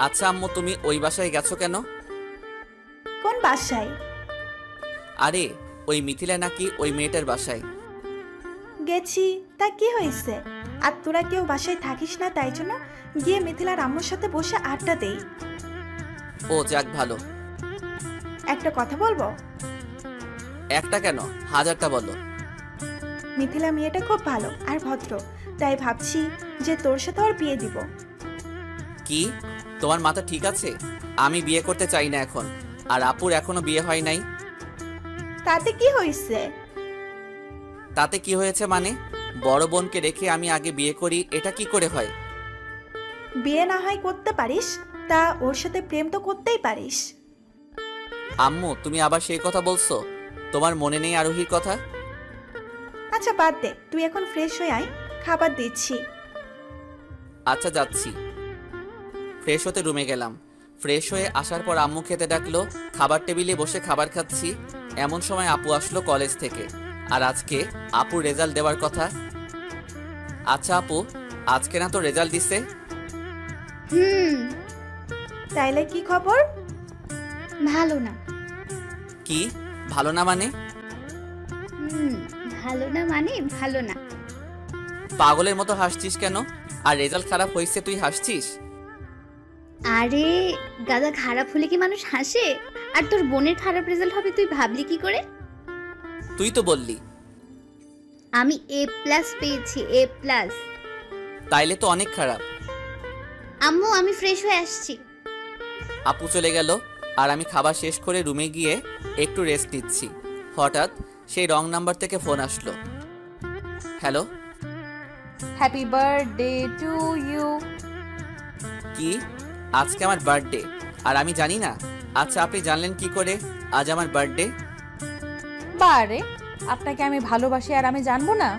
আচ্ছা আম্মু, তুমি ওই বাসায় গেছো কেন? কোন বাসায়? আরে ওই মিথিলা নাকি ওই মেয়েটার বাসায়। গেছি, তা কি হয়েছে? আর তোরা কেউ বাসায় থাকিস না, তাই জন্য গিয়ে মিথিলার আম্মুর সাথে বসে আড্ডা দেই। ও যাক ভালো। একটা কথা বলবো? একটা কেন, হাজারটা বলো। মিথিলা মেয়েটা খুব ভালো আর ভদ্র, তাই ভাবছি যে তোর সাথে ওর বিয়ে দিব। কি তোমার মাথা ঠিক আছে? আমি বিয়ে করতে চাই না এখন, আর আপুর এখনো বিয়ে হয় নাই। তাতে কি হয়েছে? তাতে কি হয়েছে মানে? বড় বোনকে রেখে আমি আগে বিয়ে করি, এটা কি করে হয়? বিয়ে না হয় করতে পারিস, তা ওর সাথে প্রেম তো করতেই পারিস। আম্মু, তুমি আবার সেই কথা বলছো? তোমার মনে নেই আরোহীর কথা? আচ্ছা বাদ দে, তুই এখন ফ্রেশ হয়ে আয়, খাবার দিচ্ছি। আচ্ছা যাচ্ছি। ফ্রেশ হতে রুমে গেলাম। ফ্রেশ হয়ে আসার পর আম্মু খেতে ডাকলো। খাবার টেবিলে বসে খাবার খাচ্ছি, এমন সময় আপু আসলো কলেজ থেকে। আর আজকে আপুর রেজাল্ট দেওয়ার কথা। আচ্ছা আপু, আজকে না তো রেজাল্ট দিছে? তাইলে কি খবর? ভালো না। কি ভালো না মানে? ভালো না মানে ভালো না। পাগলের মতো হাসছিস কেন? আর রেজাল্ট খারাপ হয়েছে তুই হাসছিস? আরে গাদা, খারাপ হলে কি মানুষ হাসে? আর তোর বোনের খারাপ রেজাল্ট হবে তুই ভাবলি কি করে? তুই তো বললি। আমি A+ পেয়েছি, A+। তাইলে তো অনেক খারাপ। আম্মু, আমি ফ্রেশ হয়ে আসছি। আপু চলে গেল আর আমি খাবার শেষ করে রুমে গিয়ে একটু রেস্ট নিচ্ছি। হঠাৎ সেই রং নাম্বার থেকে ফোন আসলো। Hello. Happy birthday to you. কি আজকে আমার বার্থডে আর আমি জানি না? আচ্ছা আপনি জানলেন কি করে আজ আমার বার্থডে? বারে, আপনাকে আমি ভালোবাসি আর আমি জানবো না?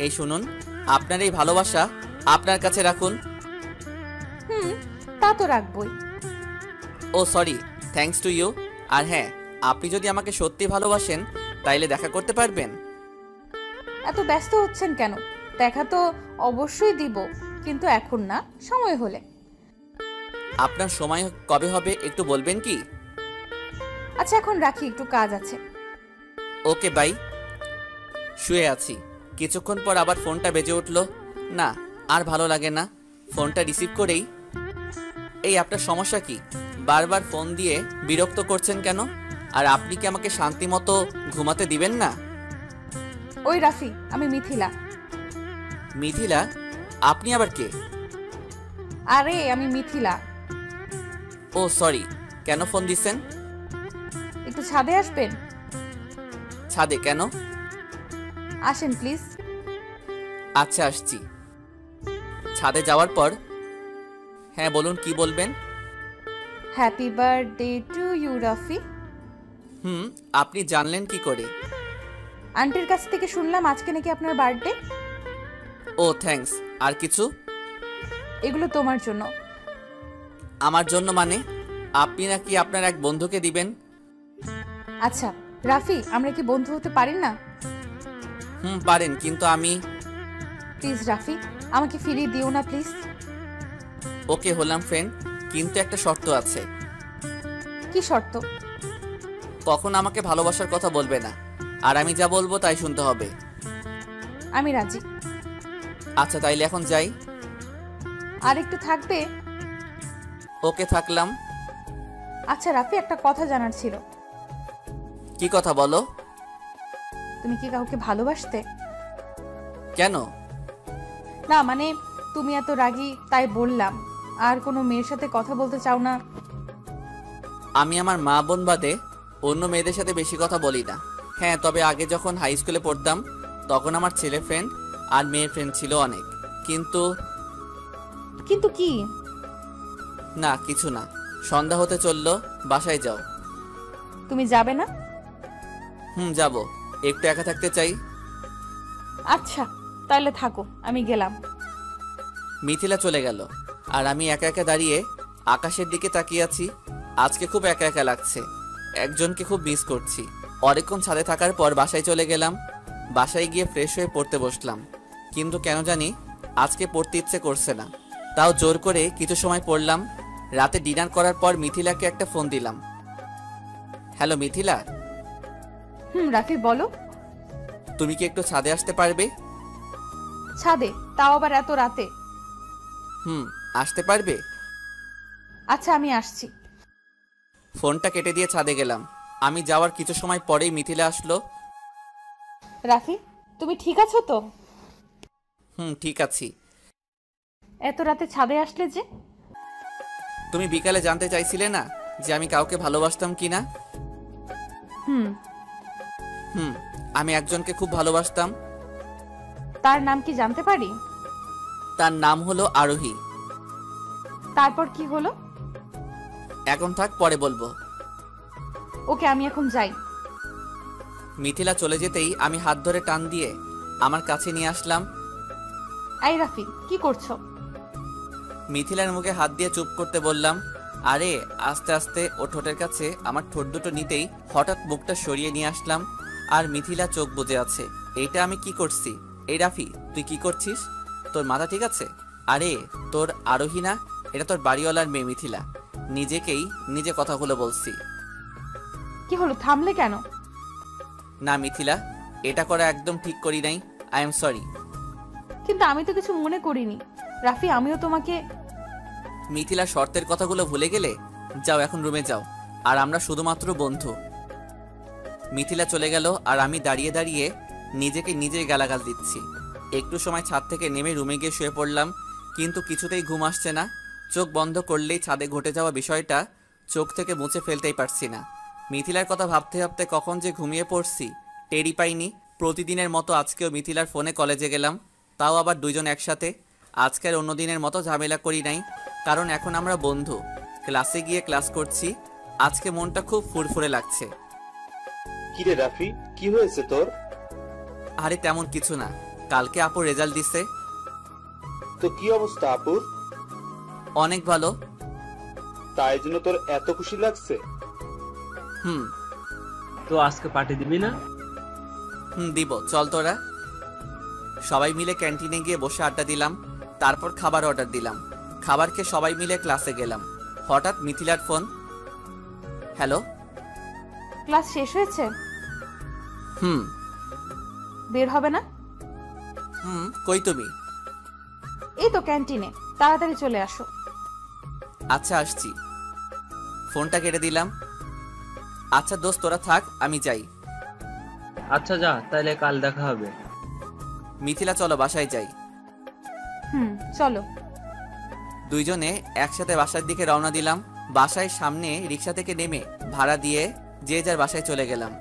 এই শুনুন, আপনার এই ভালোবাসা আপনার কাছে রাখুন। তা তো রাখবই। ও সরি, থ্যাঙ্কস টু ইউ। আর হ্যাঁ, আপনি যদি আমাকে সত্যি ভালোবাসেন তাইলে দেখা করতে পারবেন। এত ব্যস্ত হচ্ছেন কেন? দেখা তো অবশ্যই দিব, কিন্তু এখন না, সময় হলে। আপনার সময় কবে হবে একটু বলবেন কি? আচ্ছা এখন রাখি, একটু কাজ আছে। Okay bye. শুয়ে আছি, কিছুক্ষণ পর আবার ফোনটা বেজে উঠলো। না, আর ভালো লাগে না। ফোনটা রিসিভ করেই, এই আপনার সমস্যা কি? বারবার ফোন দিয়ে বিরক্ত করছেন কেন? আর আপনি কি আমাকে শান্তি মতো ঘুমাতে দিবেন না? ওই রাফি, আমি মিথিলা। মিথিলা? আপনি আবার কে? আরে আমি মিথিলা। ও সরি, কেন ফোন দিছেন? একটু ছাদে আসবেন? ছাদে কেন? আসেন প্লিজ। আচ্ছা আসছি। ছাদে যাওয়ার পর হ্যাঁ বলুন, কি বলবেন? Happy birthday to you Rafi. আপনি জানলেন কি করে? আন্টির কাছ থেকে শুনলাম আজকে নাকি আপনার বার্থডে। ও থ্যাঙ্কস। আর কিছু? এগুলো তোমার জন্য। আমার জন্য মানে? আপনি নাকি আপনার এক বন্ধুকে দিবেন? আচ্ছা রাফি, আমরা কি বন্ধু হতে পারি না? পারেন, কিন্তু আমি। প্লিজ রাফি, আমাকে ফিরিয়ে দিও না প্লিজ। ওকে, হলাম ফ্রেন্ড, কিন্তু একটা শর্ত আছে। কি শর্ত? কখন আমাকে ভালোবাসার কথা বলবে না, আর আমি যা বলবো তাই শুনতে হবে। আমি রাজি। আচ্ছা, তাইলে এখন যাই। আর একটু থাকবে? ওকে, থাকলাম। আচ্ছা রাফি, একটা কথা জানার ছিল। কি কথা বলো? তুমি কি কাউকে ভালোবাসতে? কেন? না মানে, তুমি এত রাগী তাই বললাম। আর কোনো মেয়ের সাথে কথা বলতে চাও না? আমি আমার মা বোন বাদে অন্য মেয়েদের সাথে বেশি কথা বলি না। হ্যাঁ, তবে আগে যখন হাই স্কুলে পড়তাম তখন আমার ছেলে ফ্রেন্ড আর মেয়ে ফ্রেন্ড ছিল অনেক। কিন্তু কিন্তু কি? না, কিছু না। সন্ধ্যা হতে চললো, বাসায় যাও। তুমি যাবে না? যাব। একটু একা থাকতে চাই। আচ্ছা তাহলে থাকো, আমি গেলাম। মিথিলা চলে গেল, আর আমি একা একা দাঁড়িয়ে আকাশের দিকে তাকিয়ে আছি। আজকে খুব একা একা লাগছে, একজনকে খুব মিস করছি। অনেকক্ষণ ছাদে থাকার পর বাসায় চলে গেলাম। বাসায় গিয়ে ফ্রেশ হয়ে পড়তে বসলাম, কিন্তু কেন জানি আজকে পড়তে ইচ্ছে করছে না। তাও জোর করে কিছু সময় পড়লাম। রাতে ডিনার করার পর মিথিলাকে একটা ফোন দিলাম। হ্যালো মিথিলা। রাফি বলো। তুমি কি একটু ছাদে আসতে পারবে? ছাদে? তাও আবার এত রাতে? আসতে পারবে? আচ্ছা আমি আসছি। ফোনটা কেটে দিয়ে ছাদে গেলাম। আমি যাওয়ার কিছু সময় পরেই মিথিলা আসলো। রাফি, তুমি ঠিক আছো তো? ঠিক আছি। এত রাতে ছাদে আসলে যে? তুমি বিকালে জানতে চাইছিলে না যে আমি কাউকে ভালোবাসতাম কিনা? আমি একজনকে খুব ভালোবাসতাম। তার নাম কি জানতে পারি? তার নাম হলো আরোহী। তারপর কি হলো? এখন থাক, পরে বলবো। ওকে, আমি এখন যাই। মিথিলা চলে যেতেই আমি হাত ধরে টান দিয়ে আমার কাছে নিয়ে আসলাম। এই রাফি, কি করছো? মিথিলার মুখে হাত দিয়ে চুপ করতে বললাম। আরে আস্তে আস্তে ও ঠোঁটের কাছে আমার ঠোঁট দুটো নিতেই হঠাৎ মুখটা সরিয়ে নিয়ে আসলাম, আর মিথিলা চোখ বুজে আছে। এইটা আমি কি করছি? এই রাফি, তুই কি করছিস? তোর মাথা ঠিক আছে? আরে তোর আরোহী না, এটা তোর বাড়িওয়ালার মেয়ে মিথিলা। নিজেকেই নিজে কথাগুলো বলছি। কি হলো, থামলে কেন? না মিথিলা, এটা করা একদম ঠিক করি নাই। I am sorry. কিন্তু আমি তো কিছু মনে করিনি রাফি, আমিও তোমাকে। মিথিলা, শর্তের কথাগুলো ভুলে গেলে? যাও, এখন রুমে যাও, আর আমরা শুধুমাত্র বন্ধু। মিথিলা চলে গেল, আর আমি দাঁড়িয়ে দাঁড়িয়ে নিজেকে নিজেই গালাগাল দিচ্ছি। একটু সময় ছাদ থেকে নেমে রুমে গিয়ে শুয়ে পড়লাম, কিন্তু কিছুতেই ঘুম আসছে না। চোখ বন্ধ করলেই ছাদে ঘটে যাওয়া বিষয়টা চোখ থেকে মুছে ফেলতেই পারছি না। মিথিলার কথা ভাবতে ভাবতে কখন যে ঘুমিয়ে পড়ছি টেরই পাইনি। প্রতিদিনের মতো আজকেও মিথিলার ফোনে কলেজে গেলাম, তাও আবার দুইজন একসাথে। আজকের অন্য দিনের মতো ঝামেলা করি নাই, কারণ এখন আমরা বন্ধু। ক্লাসে গিয়ে ক্লাস করছি। আজকে মনটা খুব ফুরফুরে লাগছে। কিরে রাফি, কি হয়েছে তোর? আরে তেমন কিছু না, কালকে আপুর রেজাল্ট দিছে। তো কি অবস্থা আপুর? অনেক ভালো। তাই জন্য তোর এত খুশি লাগছে? তো আজকে পার্টি দিবি না? দিব, চল তোরা। সবাই মিলে ক্যান্টিনে গিয়ে বসে আড্ডা দিলাম, তারপর খাবার অর্ডার দিলাম। খাবার খেয়ে সবাই মিলে ক্লাসে গেলাম। হঠাৎ মিথিলার ফোন। হ্যালো। ক্লাস শেষ হয়েছে? বের হবে না? কই তুমি? এই তো ক্যান্টিনে, তাড়াতাড়ি চলে আসো। আচ্ছা আসছি। ফোনটা কেটে দিলাম। আচ্ছা দোস্ত, তোরা থাক, আমি যাই। আচ্ছা যা, তাইলে কাল দেখা হবে। মিথিলা চলো বাসায় যাই। চলো। দুইজনে একসাথে বাসার দিকে রওনা দিলাম। বাসায় সামনে রিক্সা থেকে নেমে ভাড়া দিয়ে যে যার বাসায় চলে গেলাম।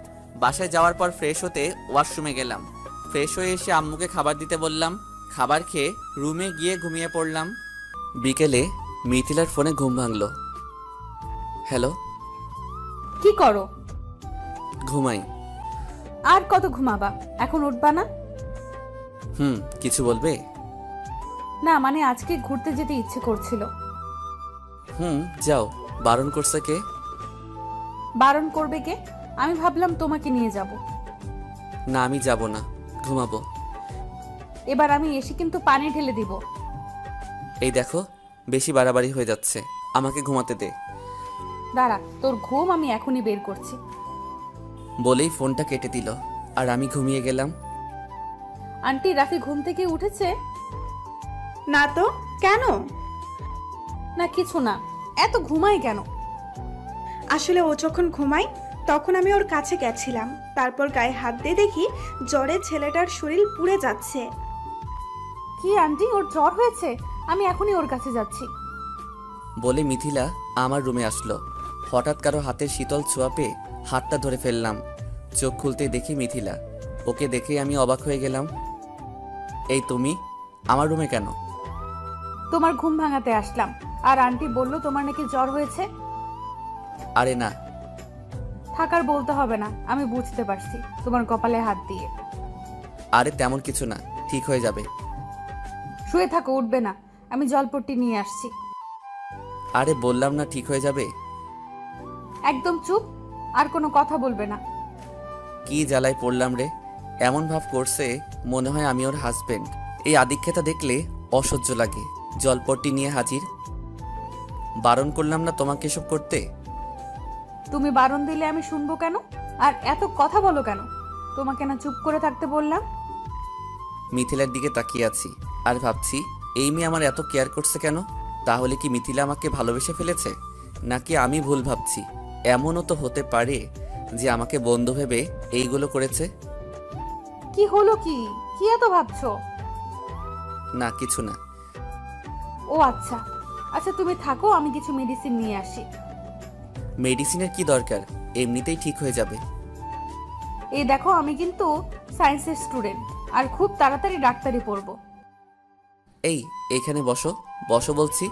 বাসায় যাওয়ার পর ফ্রেশ হতে ওয়াশরুমে গেলাম। ফ্রেশ হয়ে এসে আম্মুকে খাবার দিতে বললাম। খাবার খেয়ে রুমে গিয়ে ঘুমিয়ে পড়লাম। বিকেলে মিথিলার ফোনে ঘুম ভাঙলো। হ্যালো। কি করো? ঘুমাই। আর কত ঘুমাবা? এখন উঠবা না? কিছু বলবে? না মানে আজকে ঘুরতে যেতে ইচ্ছে করছিল। যাও। বারণ করছে কে? বারণ করবে কে? আমি ভাবলাম তোমাকে নিয়ে যাব। না, আমি যাব না, ঘুমাবো। এবার আমি এসে কিন্তু পানি ঢেলে দিব। এই দেখো, বেশি বাড়াবাড়ি হয়ে যাচ্ছে, আমাকে ঘুমাতে দে। দাঁড়া, তোর ঘুম আমি এখনই বের করছি। বলেই ফোনটা কেটে দিল আর আমি ঘুমিয়ে গেলাম। আন্টি, রাফি ঘুম থেকে উঠেছে? না তো, কেন? না কিছু না, এত ঘুমায় কেন? আসলে ও যখন ঘুমায় তখন আমি ওর কাছে গেছিলাম, তারপর গায়ে হাত দিয়ে দেখি জ্বরে ছেলেটার শরীর পুড়ে যাচ্ছে। কি আন্টি, ওর জ্বর হয়েছে? আমি এখনই ওর কাছে যাচ্ছি। বলে মিথিলা আমার রুমে আসলো। হঠাৎ কারো হাতের শীতল ছোঁয়া পেয়ে হাতটা ধরে ফেললাম। চোখ খুলতেই দেখি মিথিলা। ওকে দেখেই আমি অবাক হয়ে গেলাম। এই তুমি আমার রুমে কেন? তোমার ঘুম ভাঙাতে আসলাম। আর আন্টি বলল তোমার নাকি জ্বর হয়েছে। আরে না। থাকার বলতে হবে না, আমি বুঝতে পারছি তোমার কপালে হাত দিয়ে। আরে তেমন কিছু না, ঠিক হয়ে যাবে। শুয়ে থাকো, উঠবে না, আমি জলপট্টি নিয়ে আসছি। আরে বললাম না ঠিক হয়ে যাবে। একদম চুপ, আর কোনো কথা বলবে না। কি জ্বালায় পড়লাম রে। এমন ভাব করছে মনে হয় আমি ওর হাজবেন্ড। এই আদিক্ষেতা দেখলে অসহ্য লাগে। জলপট্টি নিয়ে হাজির। বারণ করলাম না তোমাকে এসব করতে? তুমি বারণ দিলে আমি শুনবো কেন? আর এত কথা বলো কেন? তোমাকে না চুপ করে থাকতে বললাম? মিথিলার দিকে তাকিয়ে আছি আর ভাবছি এই মেয়ে আমার এত কেয়ার করছে কেন? তাহলে কি মিথিলা আমাকে ভালোবেসে ফেলেছে, নাকি আমি ভুল ভাবছি? এমনও তো হতে পারে যে আমাকে বন্ধু ভেবে এইগুলো করেছে। কি হলো? কি কি এত ভাবছো? না কিছু না। ও আচ্ছা আচ্ছা, তুমি থাকো, আমি কিছু মেডিসিন নিয়ে আসি। মেডিসিনের কি দরকার, এমনিতেই ঠিক হয়ে যাবে। এই দেখো, আমি কিন্তু সায়েন্সের স্টুডেন্ট আর খুব তাড়াতাড়ি ডাক্তারি পড়বো। এই এখানে বসো, বসো বলছি।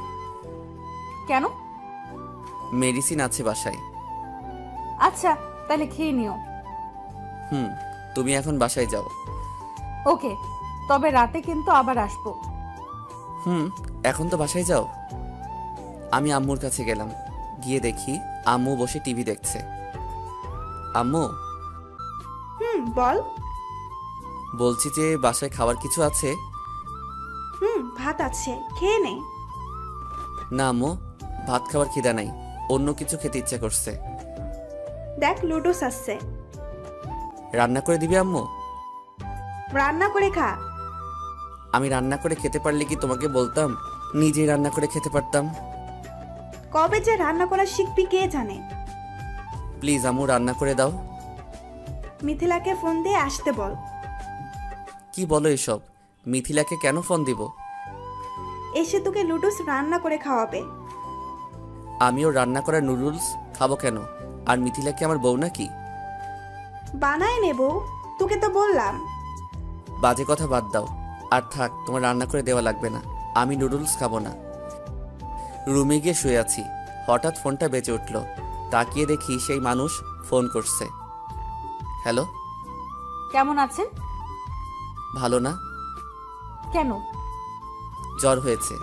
কেন? মেডিসিন আছে বাসায়। আচ্ছা তাহলে খেয়ে নিও। তুমি এখন বাসায় যাও। ওকে, তবে রাতে কিন্তু আবার আসবো। এখন তো বাসায় যাও। আমি আম্মুর কাছে গেলাম। গিয়ে দেখি আম্মু বসে টিভি দেখছে। আম্মু, বল। বলছি যে বাসায় খাবার কিছু আছে? ভাত আছে, খেয়ে নে। না আম্মু, ভাত খাবার খিদা নাই, অন্য কিছু খেতে ইচ্ছা করছে। দেখ, লুডোস আসছে, রান্না করে দিবি আম্মু? রান্না করে খা। আমি রান্না করে খেতে পারলে কি তোমাকে বলতাম? নিজেই রান্না করে খেতে পারতাম। কবে যে রান্না করা শিখবি কে জানে। প্লিজ আম্মু, রান্না করে দাও। মিথিলাকে ফোন দিয়ে আসতে বল। কি বলো এসব? মিথিলাকে কেন ফোন দিব? এসে তোকে লুডোস রান্না করে খাওয়াবে। আমিও রান্না করা নুডলস খাবো কেন? আর মিথিলা কি আমার বউ নাকি? বানায় নেব, তোকে তো বললাম। বাজে কথা বাদ দাও। আর থাক, তোমার রান্না করে দেওয়া লাগবে না, আমি নুডলস খাবো না। রুমে গিয়ে শুয়ে আছি, হঠাৎ ফোনটা বেজে উঠল। তাকিয়ে দেখি সেই মানুষ ফোন করছে। হ্যালো। কেমন আছেন? ভালো না। কেন? জ্বর হয়েছে।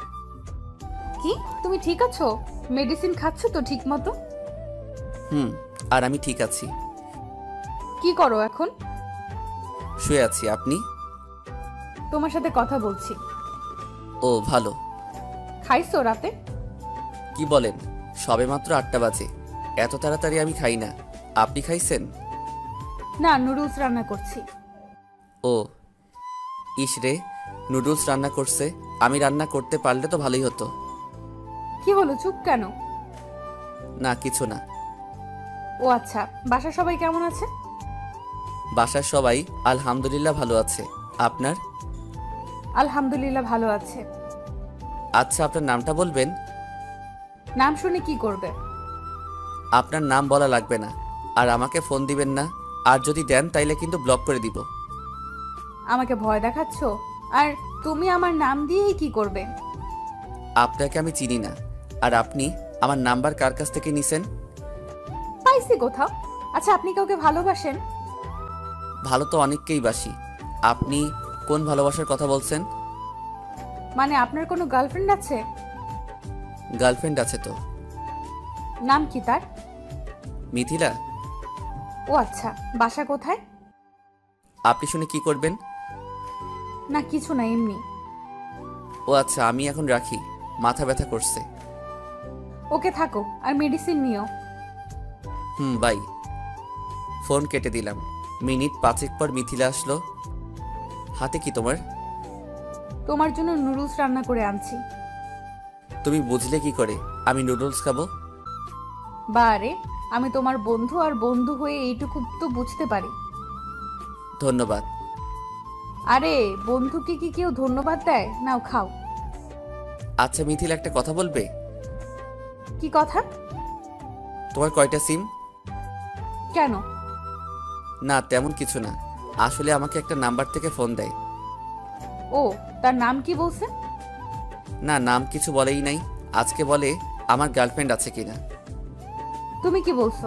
কি, তুমি ঠিক আছো? মেডিসিন খাচ্ছ তো ঠিক মতো? আর আমি ঠিক আছি। কি করো এখন? শুয়ে আছি। আপনি? তোমার সাথে কথা বলছি। ও ভালো। খাইছো রাতে? কি বলেন, সবে মাত্র 8টা বাজে, এত তাড়াতাড়ি আমি খাই না। আপনি খাইছেন? না, নুডলস রান্না করছি। ও ইস রে, নুডলস রান্না করছে। আমি রান্না করতে পারলে তো ভালোই হতো। কি হলো, চুপ কেন? না কিছু না। ও আচ্ছা, বাসা সবাই কেমন আছে? বাসার সবাই আলহামদুলিল্লাহ ভালো আছে। আপনার? আলহামদুলিল্লাহ ভালো আছে। আচ্ছা, আপনার নামটা বলবেন? নাম শুনে কি করবে? আপনার নাম বলা লাগবে না, আর আমাকে ফোন দিবেন না। আর যদি দেন তাইলে কিন্তু ব্লক করে দিব। আমাকে ভয় দেখাচ্ছ? আর তুমি আমার নাম দিয়েই কি করবে? আপনাকে আমি চিনি না, আর আপনি আমার নাম্বার কার কাছ থেকে নিছেন? পাইছি কোথাও। আচ্ছা, আপনি কাউকে ভালোবাসেন? ভালো তো অনেককেই বাসি। আপনি কোন ভালোবাসার কথা বলছেন? মানে আপনার কোনো গার্লফ্রেন্ড আছে? গার্লফ্রেন্ড আছে তো। নাম কি তার? মিথিলা। ও আচ্ছা, বাসা কোথায়? আপনি শুনে কি করবেন? না কিছু না, এমনি। ও আচ্ছা, আমি এখন রাখি, মাথা ব্যথা করছে। ওকে থাকো, আর মেডিসিন নিও। বাই। ফোন কেটে দিলাম। মিনিট 5 পর মিথিলা আসলো। হাতে কি তোমার? তোমার জন্য নুডলস রান্না করে আনছি। তুমি বুঝলে কি করে আমি নুডলস খাবো? বারে, আমি তোমার বন্ধু, আর বন্ধু হয়ে এইটুকু তো বুঝতে পারি। ধন্যবাদ। আরে বন্ধুকে কি কেউ ধন্যবাদ দেয়? নাও খাও। আচ্ছা মিথিলা, একটা কথা বলবে? কি কথা? তোমার কয়টা সিম? কেন? না তেমন কিছু না, আসলে আমাকে একটা নাম্বার থেকে ফোন দেয়। ও, তার নাম কি বলছে? না নাম কিছু বলেই নাই। আজকে বলে আমার গার্লফ্রেন্ড আছে কিনা। তুমি কি বলছো?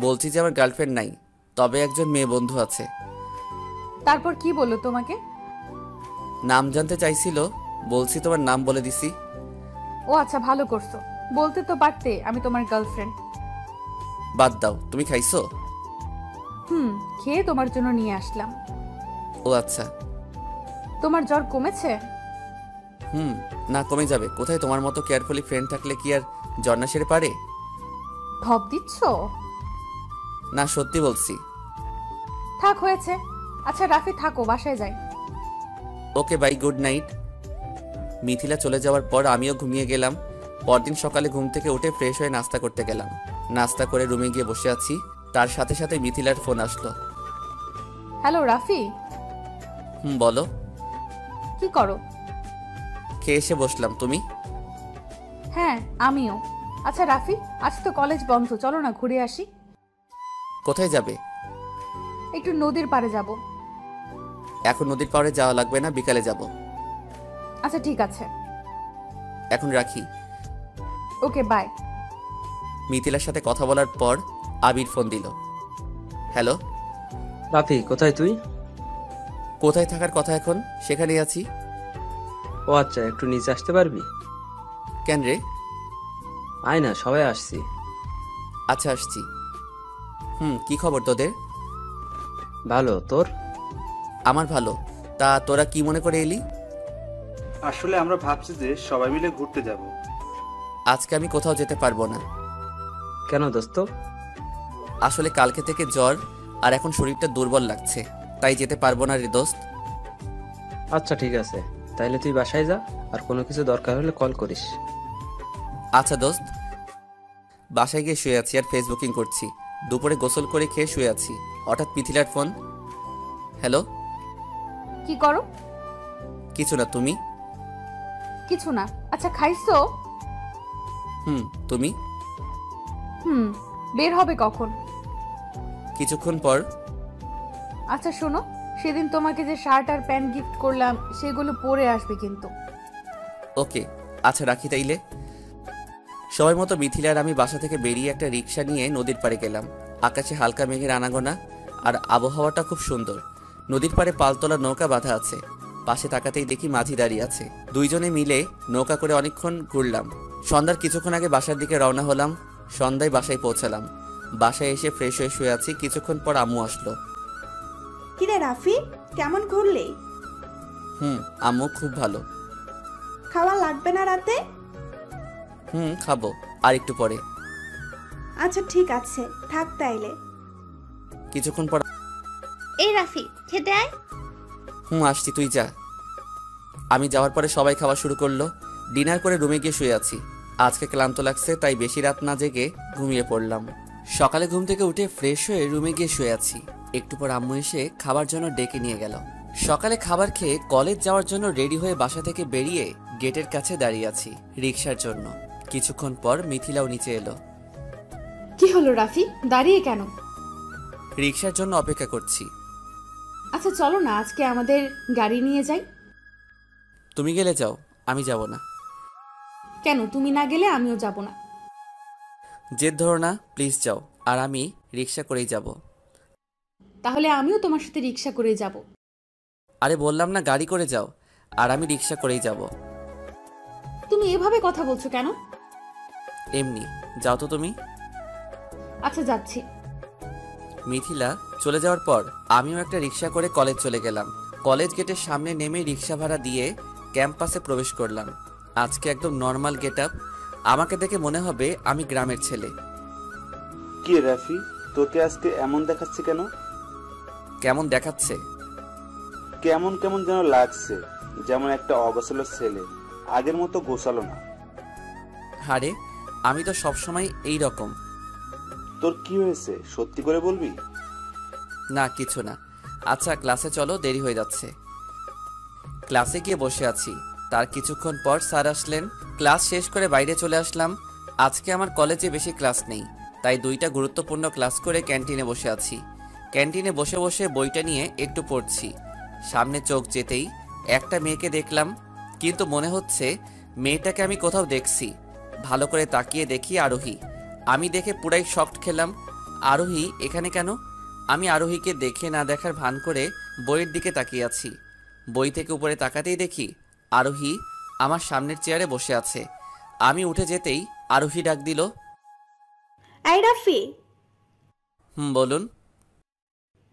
বলছি যে আমার গার্লফ্রেন্ড নাই, তবে একজন মেয়ে বন্ধু আছে। তারপর কি বললো তোমাকে? নাম জানতে চাইছিল, বলছি তোমার নাম বলে দিছি। ও আচ্ছা, ভালো করছো। বলতে তো পারতে আমি তোমার গার্লফ্রেন্ড। বাদ দাও, তুমি খাইছো? খেয়ে তোমার জন্য নিয়ে আসলাম। ও আচ্ছা। তোমার জ্বর কমেছে? না কমে যাবে কোথায়, তোমার মতো কেয়ারফুলি ফ্রেন্ড থাকলে কি আর জ্বর না সেরে পারে? ঢপ দিচ্ছ? না সত্যি বলছি। থাক, হয়েছে। আচ্ছা রাফি, থাকো, বাসায় যাই। Okay bye, good night. Mithila চলে যাওয়ার পর আমিও ঘুমিয়ে গেলাম। পরদিন সকালে ঘুম থেকে উঠে ফ্রেশ হয়ে নাস্তা করতে গেলাম। নাস্তা করে রুমে গিয়ে বসে আছি, তার সাথে সাথে মিথিলার ফোন আসলো। হ্যালো রাফি। বলো। কি করো? খেয়ে এসে বসলাম, তুমি? হ্যাঁ আমিও। আচ্ছা রাফি, আজ তো কলেজ বন্ধ, চলো না ঘুরে আসি। কোথায় যাবে? একটু নদীর পাড়ে যাব। এখন নদীর পাড়ে যাওয়া লাগবে না, বিকালে যাব। আচ্ছা ঠিক আছে। এখন রাখি। Okay bye. মিথিলার সাথে কথা বলার পর আবির ফোন দিল। হ্যালো। রাফি, কোথায় তুই? কোথায় থাকার কথা, এখন সেখানেই আছি। ও আচ্ছা, একটু নিচে আসতে পারবি? কেন রে? আয় না, সবাই আসছি। আচ্ছা আসছি। কি খবর তোদের? ভালো, তোর? আমার ভালো। তা তোরা কি মনে করে এলি? আসলে আমরা ভাবছি যে সবাই মিলে ঘুরতে যাব। আজকে আমি কোথাও যেতে পারবো না। কেন দোস্ত? আসলে কালকে থেকে জ্বর, আর এখন শরীরটা দুর্বল লাগছে, তাই যেতে পারবো না রে দোস্ত। আচ্ছা ঠিক আছে, তাইলে তুই বাসায় যা, আর কোনো কিছু দরকার হলে কল করিস। আচ্ছা দোস্ত। বাসায় গিয়ে শুয়ে আছি আর ফেসবুকিং করছি। দুপুরে গোসল করে খেয়ে শুয়ে আছি, হঠাৎ মিথিলার ফোন। হ্যালো। কি করো? কিছু না, তুমি? কিছু না। আচ্ছা খাইছো? তুমি? বের হবে কখন? কিছুক্ষণ পর। আচ্ছা শোনো, সেদিন তোমাকে যে শার্ট আর প্যান্ট গিফট করলাম সেগুলো পরে আসবে কিন্তু। ওকে আচ্ছা রাখি তাইলে। সময় মতো মিথিলা আর আমি বাসা থেকে বেরিয়ে একটা রিক্সা নিয়ে নদীর পাড়ে গেলাম। আকাশে হালকা মেঘের আনাগোনা, আর আবহাওয়াটা খুব সুন্দর। নদীর পাড়ে পালতোলা নৌকা বাঁধা আছে। পাশে তাকাতেই দেখি মাঝি দাঁড়িয়ে আছে। দুইজনে মিলে নৌকা করে অনেকক্ষণ ঘুরলাম। সন্ধ্যার কিছুক্ষণ আগে বাসার দিকে রওনা হলাম। সন্ধ্যায় বাসায় পৌঁছালাম। বাসায় এসে ফ্রেশ হয়ে শুয়ে আছি। কিছুক্ষণ পর আম্মু আসলো। কিরে রাফি, কেমন ঘুরলি? আম্মু খুব ভালো। খাওয়া লাগবে না রাতে? খাবো আর একটু পরে। আচ্ছা ঠিক আছে, থাক তাইলে। কিছুক্ষণ পর। এই রাফি, খেতে আয়। আসছি, তুই যা। আমি যাওয়ার পরে সবাই খাওয়া শুরু করলো। ডিনার করে রুমে গিয়ে শুয়ে আছি। আজকে ক্লান্ত লাগছে, তাই বেশি রাত না জেগে ঘুমিয়ে পড়লাম। সকালে ঘুম থেকে উঠে ফ্রেশ হয়ে রুমে গিয়ে শুয়ে আছি। একটু পর আম্মু এসে খাবার জন্য ডেকে নিয়ে গেল। সকালে খাবার খেয়ে কলেজ যাওয়ার জন্য রেডি হয়ে বাসা থেকে বেরিয়ে গেটের কাছে দাঁড়িয়ে আছি রিক্সার জন্য। কিছুক্ষণ পর মিথিলাও নিচে এলো। কি হলো রাফি, দাঁড়িয়ে কেন? রিক্সার জন্য অপেক্ষা করছি। আচ্ছা চলো না, আজকে আমাদের গাড়ি নিয়ে যাই। তুমি গেলে যাও, আমি যাব না। কেন, তুমি না গেলে আমিও যাব না। জেদ ধরো না, প্লিজ যাও, আর আমি রিক্সা করেই যাব। তাহলে আমিও তোমার সাথে রিক্সা করে যাব। আরে বললাম না গাড়ি করে যাও। আর আমি রিক্সা করেই যাব। তুমি এভাবে কথা বলছো কেন? এমনি, যাও তো তুমি। আচ্ছা যাচ্ছি। মিথিলা চলে যাওয়ার পর আমিও একটা রিক্সা করে কলেজ চলে গেলাম। কলেজ গেটের সামনে নেমে রিক্সা ভাড়া দিয়ে ক্যাম্পাসে প্রবেশ করলাম। আজকে একদম নর্মাল গেট আপ, আমাকে দেখে মনে হবে আমি গ্রামের ছেলে। কি রাফি, তোকে আজকে এমন দেখাচ্ছে কেন? কেমন দেখাচ্ছে? কেমন কেমন যেন লাগছে, যেমন একটা অগোছালো ছেলে, আগের মতো গোছালো না। আরে আমি তো সবসময় এই রকম। তোর কি হয়েছে, সত্যি করে বলবি? না কিছু না। আচ্ছা ক্লাসে চলো, দেরি হয়ে যাচ্ছে। ক্লাসে গিয়ে বসে আছি, তার কিছুক্ষণ পর স্যার আসলেন। ক্লাস শেষ করে বাইরে চলে আসলাম। আজকে আমার কলেজে বেশি ক্লাস নেই, তাই 2টা গুরুত্বপূর্ণ ক্লাস করে ক্যান্টিনে বসে আছি। ক্যান্টিনে বসে বসে বইটা নিয়ে একটু পড়ছি। সামনে চোখ যেতেই একটা মেয়েকে দেখলাম, কিন্তু মনে হচ্ছে মেয়েটাকে আমি কোথাও দেখছি। ভালো করে তাকিয়ে দেখি আরোহী। আমি দেখে পুরাই শকড খেলাম। আরোহী এখানে কেন? আমি আরোহীকে দেখে না দেখার ভান করে বইয়ের দিকে তাকিয়ে আছি। বই থেকে উপরে তাকাতেই দেখি আরোহী আমার সামনের চেয়ারে বসে আছে। আমি উঠে যেতেই আরোহী ডাক দিল, এই রাফি। বলুন।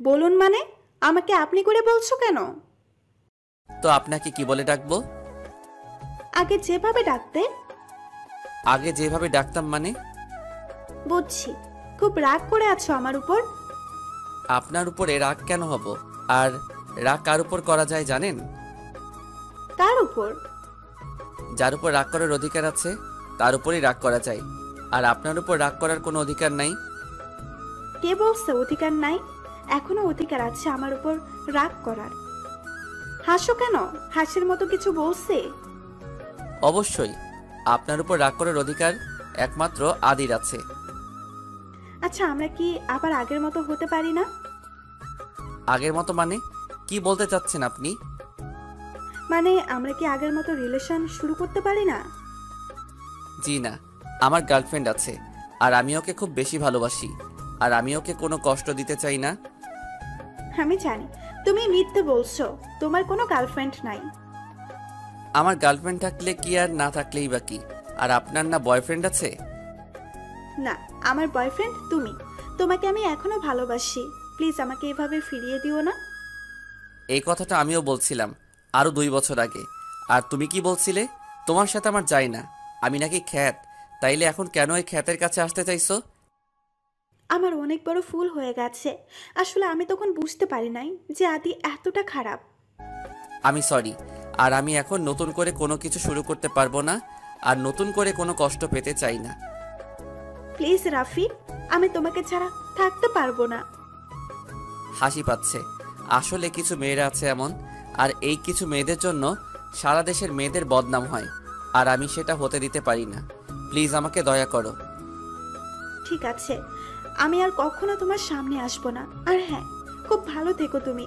বলুন মানে? আমাকে আপনি করে বলছো কেন? তো আপনাকে কি বলে ডাকবো? আগে যেভাবে ডাকতে। আগে যেভাবে ডাকতাম মানে? বুঝছি, খুব রাগ করে আছো আমার উপর। আপনার উপরে রাগ কেন হব? আর রাগ কার উপর করা যায় জানেন? কার উপর? যার উপর রাগ করার অধিকার আছে তার উপরই রাগ করা যায়। আর আপনার উপর রাগ করার কোনো অধিকার নাই। কে বলছে অধিকার নাই? এখনো অধিকার আছে আমার উপর রাগ করার। হাসো কেন? হাসির মতো কিছু বলছে? অবশ্যই আপনার উপর রাগ করার অধিকার একমাত্র আদির আছে। আচ্ছা, আমরা কি আবার আগের মতো হতে পারি না? আগের মতো মানে কি বলতে চাচ্ছেন আপনি? মানে আমরা কি আগের মতো রিলেশন শুরু করতে পারি না? জি না, আমার গার্লফ্রেন্ড আছে আর আমি ওকে খুব বেশি ভালোবাসি। আর আমি ওকে কোনো কষ্ট দিতে চাই না। আমি জানি তুমি মিথ্যে বলছো, তোমার কোনো গার্লফ্রেন্ড নাই। আমার গার্লফ্রেন্ড থাকলে কি আর না থাকলেই বা কি? আর আপনার না বয়ফ্রেন্ড আছে? না, আমার বয়ফ্রেন্ড তুমি। তোমাকে আমি এখনো ভালোবাসি, প্লিজ আমাকে এভাবে ফিরিয়ে দিও না। এই কথাটা আমিও বলছিলাম আরো 2 বছর আগে। আর তুমি কি বলছিলে? তোমার সাথে আমার যায় না, আমি নাকি খ্যাত। তাইলে এখন কেন এই খ্যাতের কাছে আসতে চাইছো? আমার অনেক বড় ভুল হয়ে গেছে। আসলে আমি তখন বুঝতে পারি নাই যে আদি এতটা খারাপ। আমি সরি। আর আমি এখন নতুন করে কোনো কিছু শুরু করতে পারবো না, আর নতুন করে কোনো কষ্ট পেতে চাই না। প্লিজ রাফি, আমি তোমাকে ছাড়া থাকতে পারবো না। হাসি পাচ্ছে। আসলে কিছু মেয়েরা আছে এমন, আর এই কিছু মেয়েদের জন্য সারা দেশের মেয়েদের বদনাম হয়, আর আমি সেটা হতে দিতে পারি না। প্লিজ আমাকে দয়া করো। ঠিক আছে, আমি আর কখনো তোমার সামনে আসবো না। আর হ্যাঁ, খুব ভালো থেকো তুমি।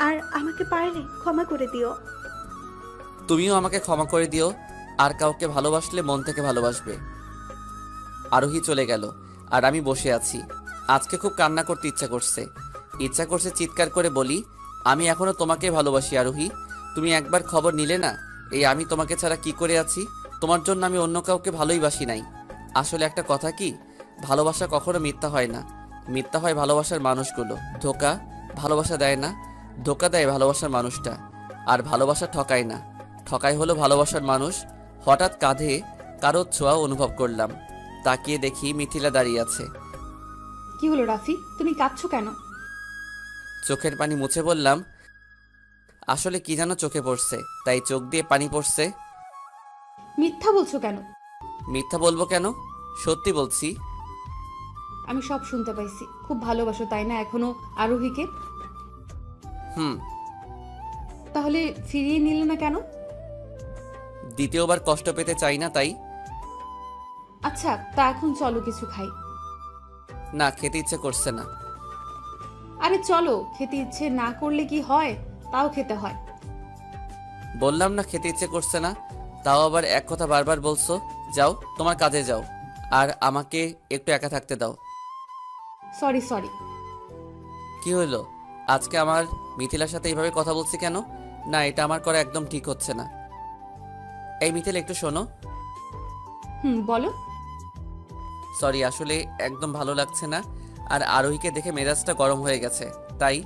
আর আমাকে পারলে ক্ষমা করে দিও। তুমিও আমাকে ক্ষমা করে দিও। আর কাউকে ভালোবাসলে মন থেকে ভালোবাসবে। আরোহী চলে গেল আর আমি বসে আছি। আজকে খুব কান্না করতে ইচ্ছা করছে চিৎকার করে বলি, আমি এখনো তোমাকে ভালোবাসি আরোহী। তুমি একবার খবর নিলে না এই আমি তোমাকে ছাড়া কি করে আছি? তোমার জন্য আমি অন্য কাউকে ভালোই বাসি নাই। আসলে একটা কথা কি, ভালোবাসা কখনো মিথ্যা হয় না। মিথ্যা হয় ভালোবাসার মানুষগুলো। ধোকা ভালোবাসা দেয় না, ধোকা দেয় ভালোবাসার মানুষটা। আর ভালোবাসা ঠকায় না, ঠকায় হলো ভালোবাসার মানুষ। হঠাৎ কাঁধে কারো ছোঁয়া অনুভব করলাম। তাকিয়ে দেখি মিথিলা দাঁড়িয়ে আছে। কি হলো রাফি, তুমি কাঁদছো কেন? চোখের পানি মুছে বললাম, আসলে কি যেন চোখে পড়ছে, তাই চোখ দিয়ে পানি পড়ছে। মিথ্যা বলছো কেন? মিথ্যা বলবো কেন? সত্যি বলছি। আমি সব শুনতে পাইছি। খুব ভালোবাসো তাই না এখনো আরোহীকে? হুম। তাহলে ফিরিয়ে নিলে না কেন? দ্বিতীয়বার কষ্ট পেতে চাই না তাই। আচ্ছা, তা এখন চলো কিছু খাই। না, খেতে ইচ্ছে করছে না। আরে চলো, খেতে ইচ্ছে না করলে কি হয়, তাও খেতে হয়। বললাম না খেতে ইচ্ছে করছে না, তাও আবার এক কথা বারবার বলছো। যাও তোমার কাজে যাও, আর আমাকে একটু একা থাকতে দাও। Sorry sorry. কি হলো আজকে আমার মিথিলার সাথে এইভাবে কথা বলছি কেন? না, এটা আমার করা একদম ঠিক হচ্ছে না। এই মিথিল, একটু শোনো। বলো। সরি, আসলে একদম ভালো লাগছে না, আর আরোহীকে দেখে মেজাজটা গরম হয়ে গেছে, তাই।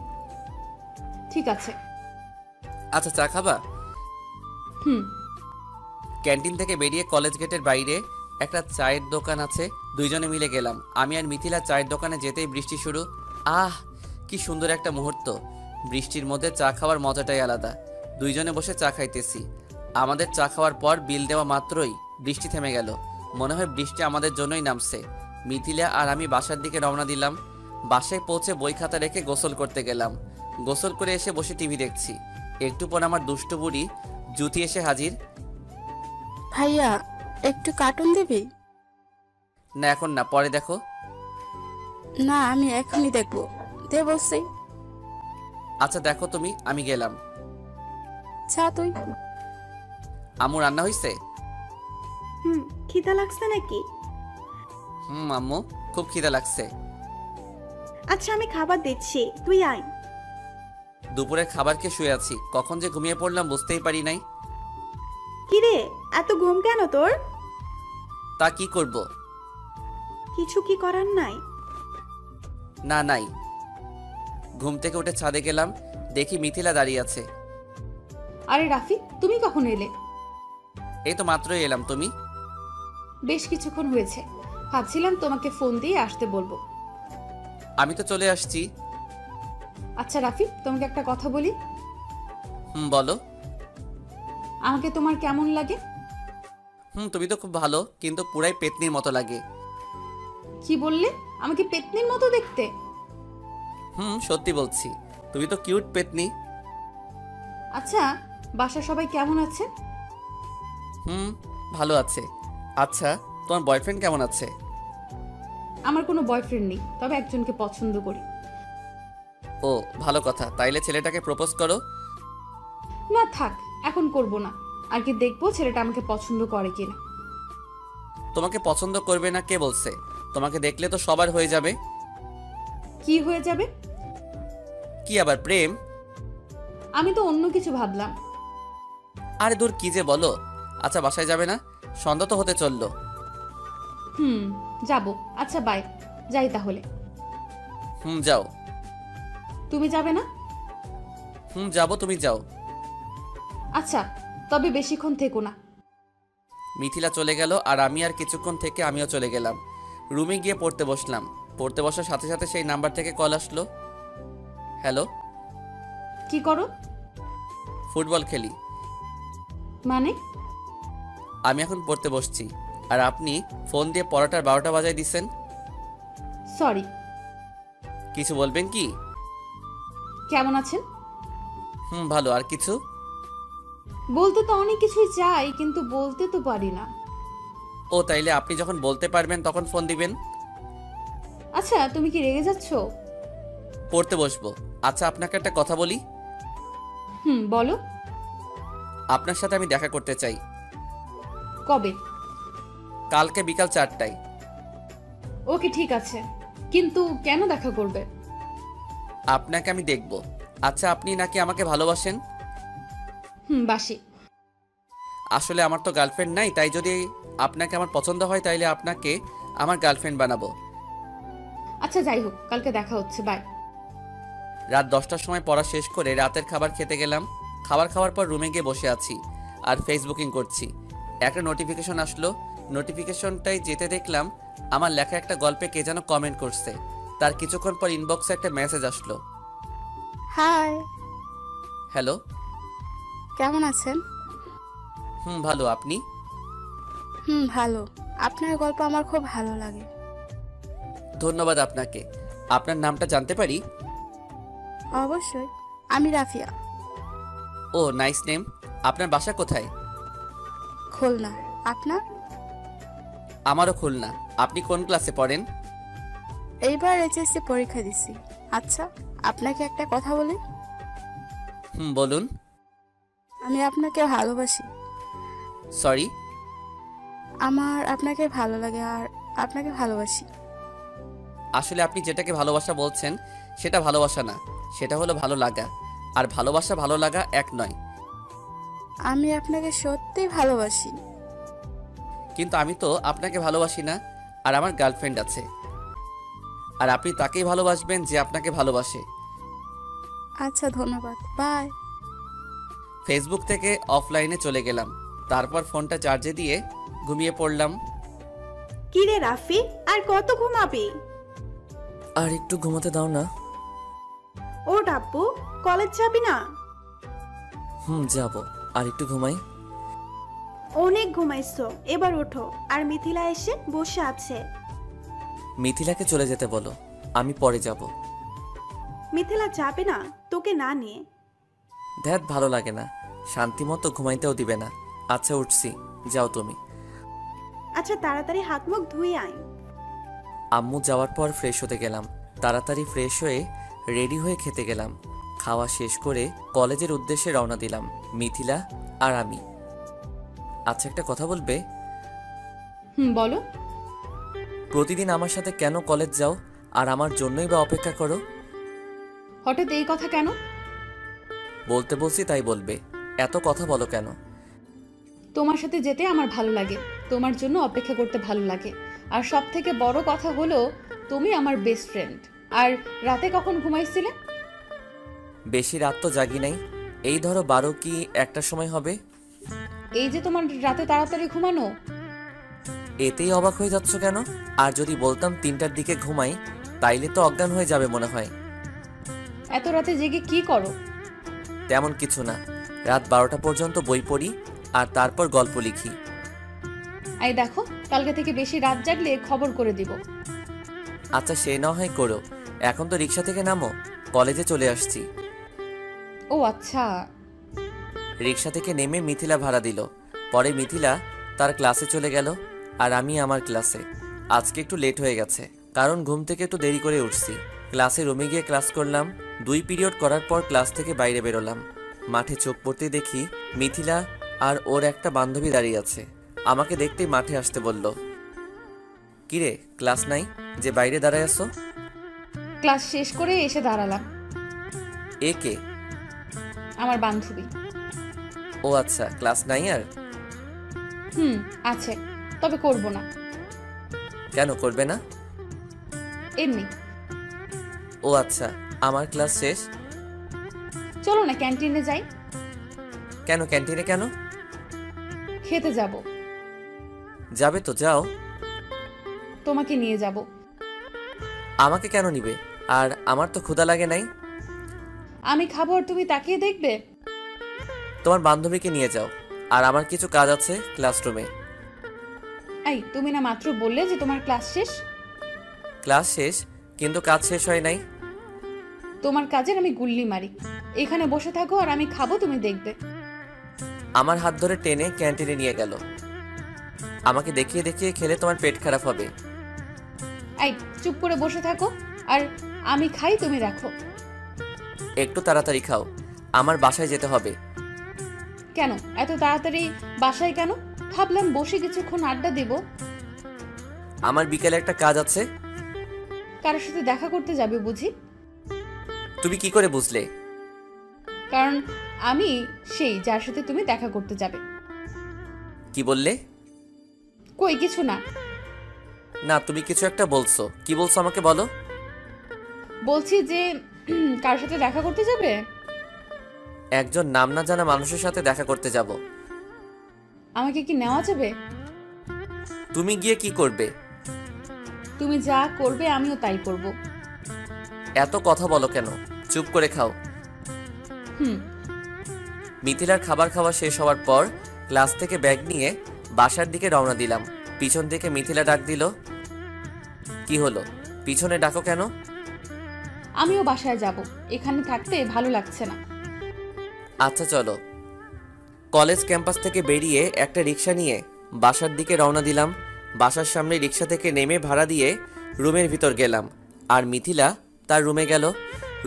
ঠিক আছে। আচ্ছা, চা খাবা? হুম। ক্যান্টিন থেকে বেরিয়ে কলেজ গেটের বাইরে একটা চায়ের দোকান আছে, দুইজনে মিলে গেলাম। আমি আর মিথিলা চায়ের দোকানে যেতেই বৃষ্টি শুরু। আহ, কি সুন্দর একটা মুহূর্ত। বৃষ্টির মধ্যে চা খাওয়ার মজাটাই আলাদা। দুইজনে বসে চা খাইতেছি। আমাদের চা খাওয়ার পর বিল দেওয়া মাত্রই বৃষ্টি থেমে গেল। মনে হয় বৃষ্টি আমাদের জন্যই নামছে। মিথিলা আর আমি বাসার দিকে রওনা দিলাম। বাসায় পৌঁছে বই খাতা রেখে গোসল করতে গেলাম। গোসল করে এসে বসে টিভি দেখছি। একটু পর আমার দুষ্টু বুড়ি জুতি এসে হাজির। ভাইয়া একটু কার্টুন দিবি? না, এখন না, পরে দেখো। না, আমি এখনই দেখবো, দে বলছি। আচ্ছা দেখো তুমি, আমি গেলাম। চা তুই। আম্মু রান্না হইছে? খিদা লাগছে নাকি? আম্মু, খুব খিদা লাগছে। আচ্ছা আমি খাবার দিচ্ছি, তুই আয়। দুপুরের খাবার খেয়ে শুয়ে আছি, কখন যে ঘুমিয়ে পড়লাম বুঝতেই পারি নাই। কিরে, এত ঘুম কেন তোর? তা কি করব? কিছু কি করার নাই? না, নাই। ঘুম থেকে উঠে ছাদে গেলাম, দেখি মিথিলা দাঁড়িয়ে আছে। আরে রাফি, তুমি কখন এলে? এই তো মাত্রই এলাম। তুমি? বেশ কিছুক্ষণ হয়েছে, ভাবছিলাম তোমাকে ফোন দিয়ে আসতে বলবো। আমি তো চলে আসছি। আচ্ছা রাফি, তোমাকে একটা কথা বলি। বলো। আমাকে তোমার কেমন লাগে? তুমি তো খুব ভালো, কিন্তু পুরাই পেতনির মতো লাগে। কি বললে? আমাকে পেতনির মতো দেখতে? সত্যি বলছি, তুমি তো কিউট পেতনি। আচ্ছা, বাসার সবাই কেমন আছে? ভালো আছে। আচ্ছা, তোমার বয়ফ্রেন্ড কেমন আছে? আমার কোনো বয়ফ্রেন্ড নেই, তবে একজনকে পছন্দ করি। ও, ভালো কথা। তাইলে ছেলেটাকে প্রপোজ করো। না থাক, এখন করব না। আর কি দেখবো ছেলেটা আমাকে পছন্দ করে কিনা। তোমাকে পছন্দ করবে না কে বলছে? তোমাকে দেখলে তো সবার হয়ে যাবে। কি হয়ে যাবে? কি আবার প্রেম? আমি তো অন্য কিছু ভাবলাম। আরে দূর, কি যে বলো। আচ্ছা, বাসায় যাবে না? সন্ধ্যা তো হতে চললো। যাব। আচ্ছা বাই, যাই তাহলে। যাও। তুমি যাবে না? যাবো, তুমি যাও। আচ্ছা, তবে বেশিক্ষণ থেকো না। মিথিলা চলে গেল আর আমি আর কিছুক্ষণ থেকে আমিও চলে গেলাম। রুমে গিয়ে পড়তে বসলাম। পড়তে বসার সাথে সাথে সেই নাম্বার থেকে কল আসলো। হ্যালো। কি করো? ফুটবল খেলি। মানে? আমি এখন পড়তে বসছি, আর আপনি ফোন দিয়ে পড়াটার 12টা বাজায় দিচ্ছেন। সরি। কিছু বলবেন কি? কেমন আছেন? ভালো। আর কিছু? বলতে তো অনেক কিছুই চাই, কিন্তু বলতে তো পারি না। ও, তাইলে আপনি যখন বলতে পারবেন তখন ফোন দিবেন। আচ্ছা, তুমি কি রেগে যাচ্ছ? পড়তে বসবো। আচ্ছা, আপনাকে একটা কথা বলি। বলো। আপনার সাথে আমি দেখা করতে চাই। কবে? কালকে বিকাল 4টায়। ওকে, ঠিক আছে, কিন্তু কেন দেখা করবে? আপনাকে আমি দেখব। আচ্ছা, আপনি নাকি আমাকে ভালোবাসেন? বাসি। আসলে আমার তো গার্লফ্রেন্ড নাই, তাই যদি আপনাকে আমার পছন্দ হয় তাইলে আপনাকে আমার গার্লফ্রেন্ড বানাবো। আচ্ছা যাই হোক, কালকে দেখা হচ্ছে, বাই। রাত 10টার সময় পড়া শেষ করে রাতের খাবার খেতে গেলাম। খাবার খাওয়ার পর রুমে গিয়ে বসে আছি আর ফেসবুকিং করছি। একটা নোটিফিকেশন আসলো। নোটিফিকেশনটাই যেতে দেখলাম আমার লেখা একটা গল্পে কে যেন কমেন্ট করছে। তার কিছুক্ষণ পর ইনবক্সে একটা মেসেজ আসলো। হাই। হ্যালো। কেমন আছেন? ভালো। আপনি? ভালো। আপনার গল্প আমার খুব ভালো লাগে। ধন্যবাদ আপনাকে। আপনার নামটা জানতে পারি? অবশ্যই, আমি রাফিয়া। ও, নাইস নেম। আপনার বাসা কোথায়? খুলনা। আপনার? আমারও খুলনা। আপনি কোন ক্লাসে পড়েন? এইবার এইচএসসি পরীক্ষা দিছি। আচ্ছা, আপনাকে একটা কথা বলি। বলুন। আমি আপনাকে ভালোবাসি। সরি? আমার আপনাকে ভালো লাগে আর আপনাকে ভালোবাসি। আসলে আপনি যেটাকে ভালোবাসা বলছেন সেটা ভালোবাসা না, সেটা হলো ভালো লাগা। আর ভালোবাসা ভালো লাগা এক নয়। আমি আপনাকে সত্যিই ভালোবাসি। কিন্তু আমি তো আপনাকে ভালোবাসি না, আর আমার গার্লফ্রেন্ড আছে। আর আপনি তাকেই ভালোবাসবেন যে আপনাকে ভালোবাসে। আচ্ছা ধন্যবাদ, বাই। ফেসবুক থেকে অফলাইনে চলে গেলাম, তারপর ফোনটা চার্জে দিয়ে ঘুমিয়ে পড়লাম। কি রে রাফি, আর কত ঘুমাবি? আর একটু ঘুমাতে দাও না। ও ডাব্বু, কলেজ যাবি না? যাব, আর একটু ঘুমাই। অনেক ঘুমাইছো, এবার ওঠো। আর মিথিলা এসে বসে আছে। মিথিলাকে চলে যেতে বলো, আমি পরে যাব। মিথিলা যাবে না তোকে না নিয়ে। ধ্যাত, ভালো লাগে না, শান্তি মতো ঘুমাইতেও দিবে না। আচ্ছা উঠছি, যাও তুমি। আচ্ছা তাড়াতাড়ি হাত মুখ ধুয়ে আয়। আম্মু যাওয়ার পর ফ্রেশ হতে গেলাম। তাড়াতাড়ি ফ্রেশ হয়ে রেডি হয়ে খেতে গেলাম। খাওয়া শেষ করে কলেজের উদ্দেশ্যে রওনা দিলাম, মিথিলা আর আমি। আচ্ছা একটা কথা বলবে? বলো। প্রতিদিন আমার সাথে কেন কলেজ যাও, আর আমার জন্যই বা অপেক্ষা করো? হঠাৎ এই কথা কেন? বলতে বলছি তাই বলবে, এত কথা বলো কেন? তোমার সাথে যেতে আমার ভালো লাগে, তোমার জন্য অপেক্ষা করতে ভালো লাগে। আর সব থেকে বড় কথা হলো তুমি আমার বেস্ট ফ্রেন্ড। আর রাতে কখন ঘুমাইছিলে? বেশি রাত তো জাগি নাই, এই ধরো 12 কি 1টার সময় হবে। এই যে তোমার রাতে তাড়াতাড়ি ঘুমানো। এতেই অবাক হয়ে যাচ্ছ কেন? আর যদি বলতাম 3টার দিকে ঘুমাই, তাইলে তো অজ্ঞান হয়ে যাবে মনে হয়। এত রাতে জেগে কি করো? তেমন কিছু না, রাত 12টা পর্যন্ত বই পড়ি আর তারপর গল্প লিখি। এই দেখো, কালকে থেকে বেশি রাত জাগলে খবর করে দিব। আচ্ছা সে না হয় করো, এখন তো রিক্সা থেকে নামো, কলেজে চলে আসছি। ও আচ্ছা। রিক্সা থেকে নেমে মিথিলা ভাড়া দিল। পরে মিথিলা তার ক্লাসে চলে গেল, আর আমি আমার ক্লাসে। আজকে একটু লেট হয়ে গেছে, কারণ ঘুম থেকে একটু দেরি করে উঠছি। ক্লাসে রুমে গিয়ে ক্লাস করলাম। 2 পিরিয়ড করার পর ক্লাস থেকে বাইরে বেরোলাম। মাঠে চোখ পড়তে দেখি মিথিলা আর ওর একটা বান্ধবী দাঁড়িয়ে আছে। আমাকে দেখতেই মাঠে আসতে বলল। কিরে, ক্লাস নাই যে বাইরে দাঁড়ায় আছো? ক্লাস শেষ করে এসে দাঁড়ালাম। এ কে? আমার বান্ধবী। ও আচ্ছা, ক্লাস নাই আর? আছে, তবে করব না। কেন করবে না? এমনি। ও আচ্ছা, আমার ক্লাস শেষ। চলো না ক্যান্টিনে যাই। কেন ক্যান্টিনে কেন? খেতে যাব। যাবে তো যাও। তোমাকে নিয়ে যাব। আমাকে কেন নিবে? আর আমার তো ক্ষুধা লাগে নাই। আমি খাবো আর তুমি তাকিয়ে দেখবে? তোমার বান্ধবীকে নিয়ে যাও, আর আমার কিছু কাজ আছে ক্লাসরুমে। এই তুমি না মাত্র বললে যে তোমার ক্লাস শেষ? ক্লাস শেষ, কিন্তু কাজ শেষ হয় নাই। তোমার কাজের আমি গুল্লি মারি। এখানে বসে থাকো আর আমি খাবো, তুমি দেখবে। আমার হাত ধরে টেনে ক্যান্টিনে নিয়ে গেল। আমাকে দেখিয়ে দেখিয়ে খেলে তোমার পেট খারাপ হবে। এই চুপ করে বসে থাকো, আর আমি খাই, তুমি রাখো। একটু তাড়াতাড়ি খাও, আমার বাসায় যেতে হবে। কেন এত তাড়াতাড়ি বাসায় কেন? ভাবলাম বসে কিছুক্ষণ আড্ডা দেব। আমার বিকেলে একটা কাজ আছে। কারোর সাথে দেখা করতে যাবে বুঝি? তুমি কি করে বুঝলে? কারণ আমি সেই যার সাথে তুমি দেখা করতে যাবে। কি বললে? কই কিছু না। না, তুমি কিছু একটা বলছো। কি বলছো আমাকে বলো। বলছি যে কার সাথে দেখা করতে যাবে? একজন নাম না জানা মানুষের সাথে দেখা করতে যাব। আমাকে কি নেওয়া যাবে? তুমি গিয়ে কি করবে? তুমি যা করবে আমিও তাই করব। এত কথা বলো কেন? চুপ করে খাও। মিথিলার খাবার খাওয়া শেষ হওয়ার পর ক্লাস থেকে ব্যাগ নিয়ে বাসার দিকে রওনা দিলাম। পিছন থেকে মিথিলা ডাক দিল। কি হলো, পিছনে ডাকো কেন? আমিও বাসায় যাব, এখানে থাকতে ভালো লাগছে না। আচ্ছা চলো। কলেজ ক্যাম্পাস থেকে বেরিয়ে একটা রিক্সা নিয়ে বাসার দিকে রওনা দিলাম। বাসার সামনে রিক্সা থেকে নেমে ভাড়া দিয়ে রুমের ভিতর গেলাম, আর মিথিলা তার রুমে গেল।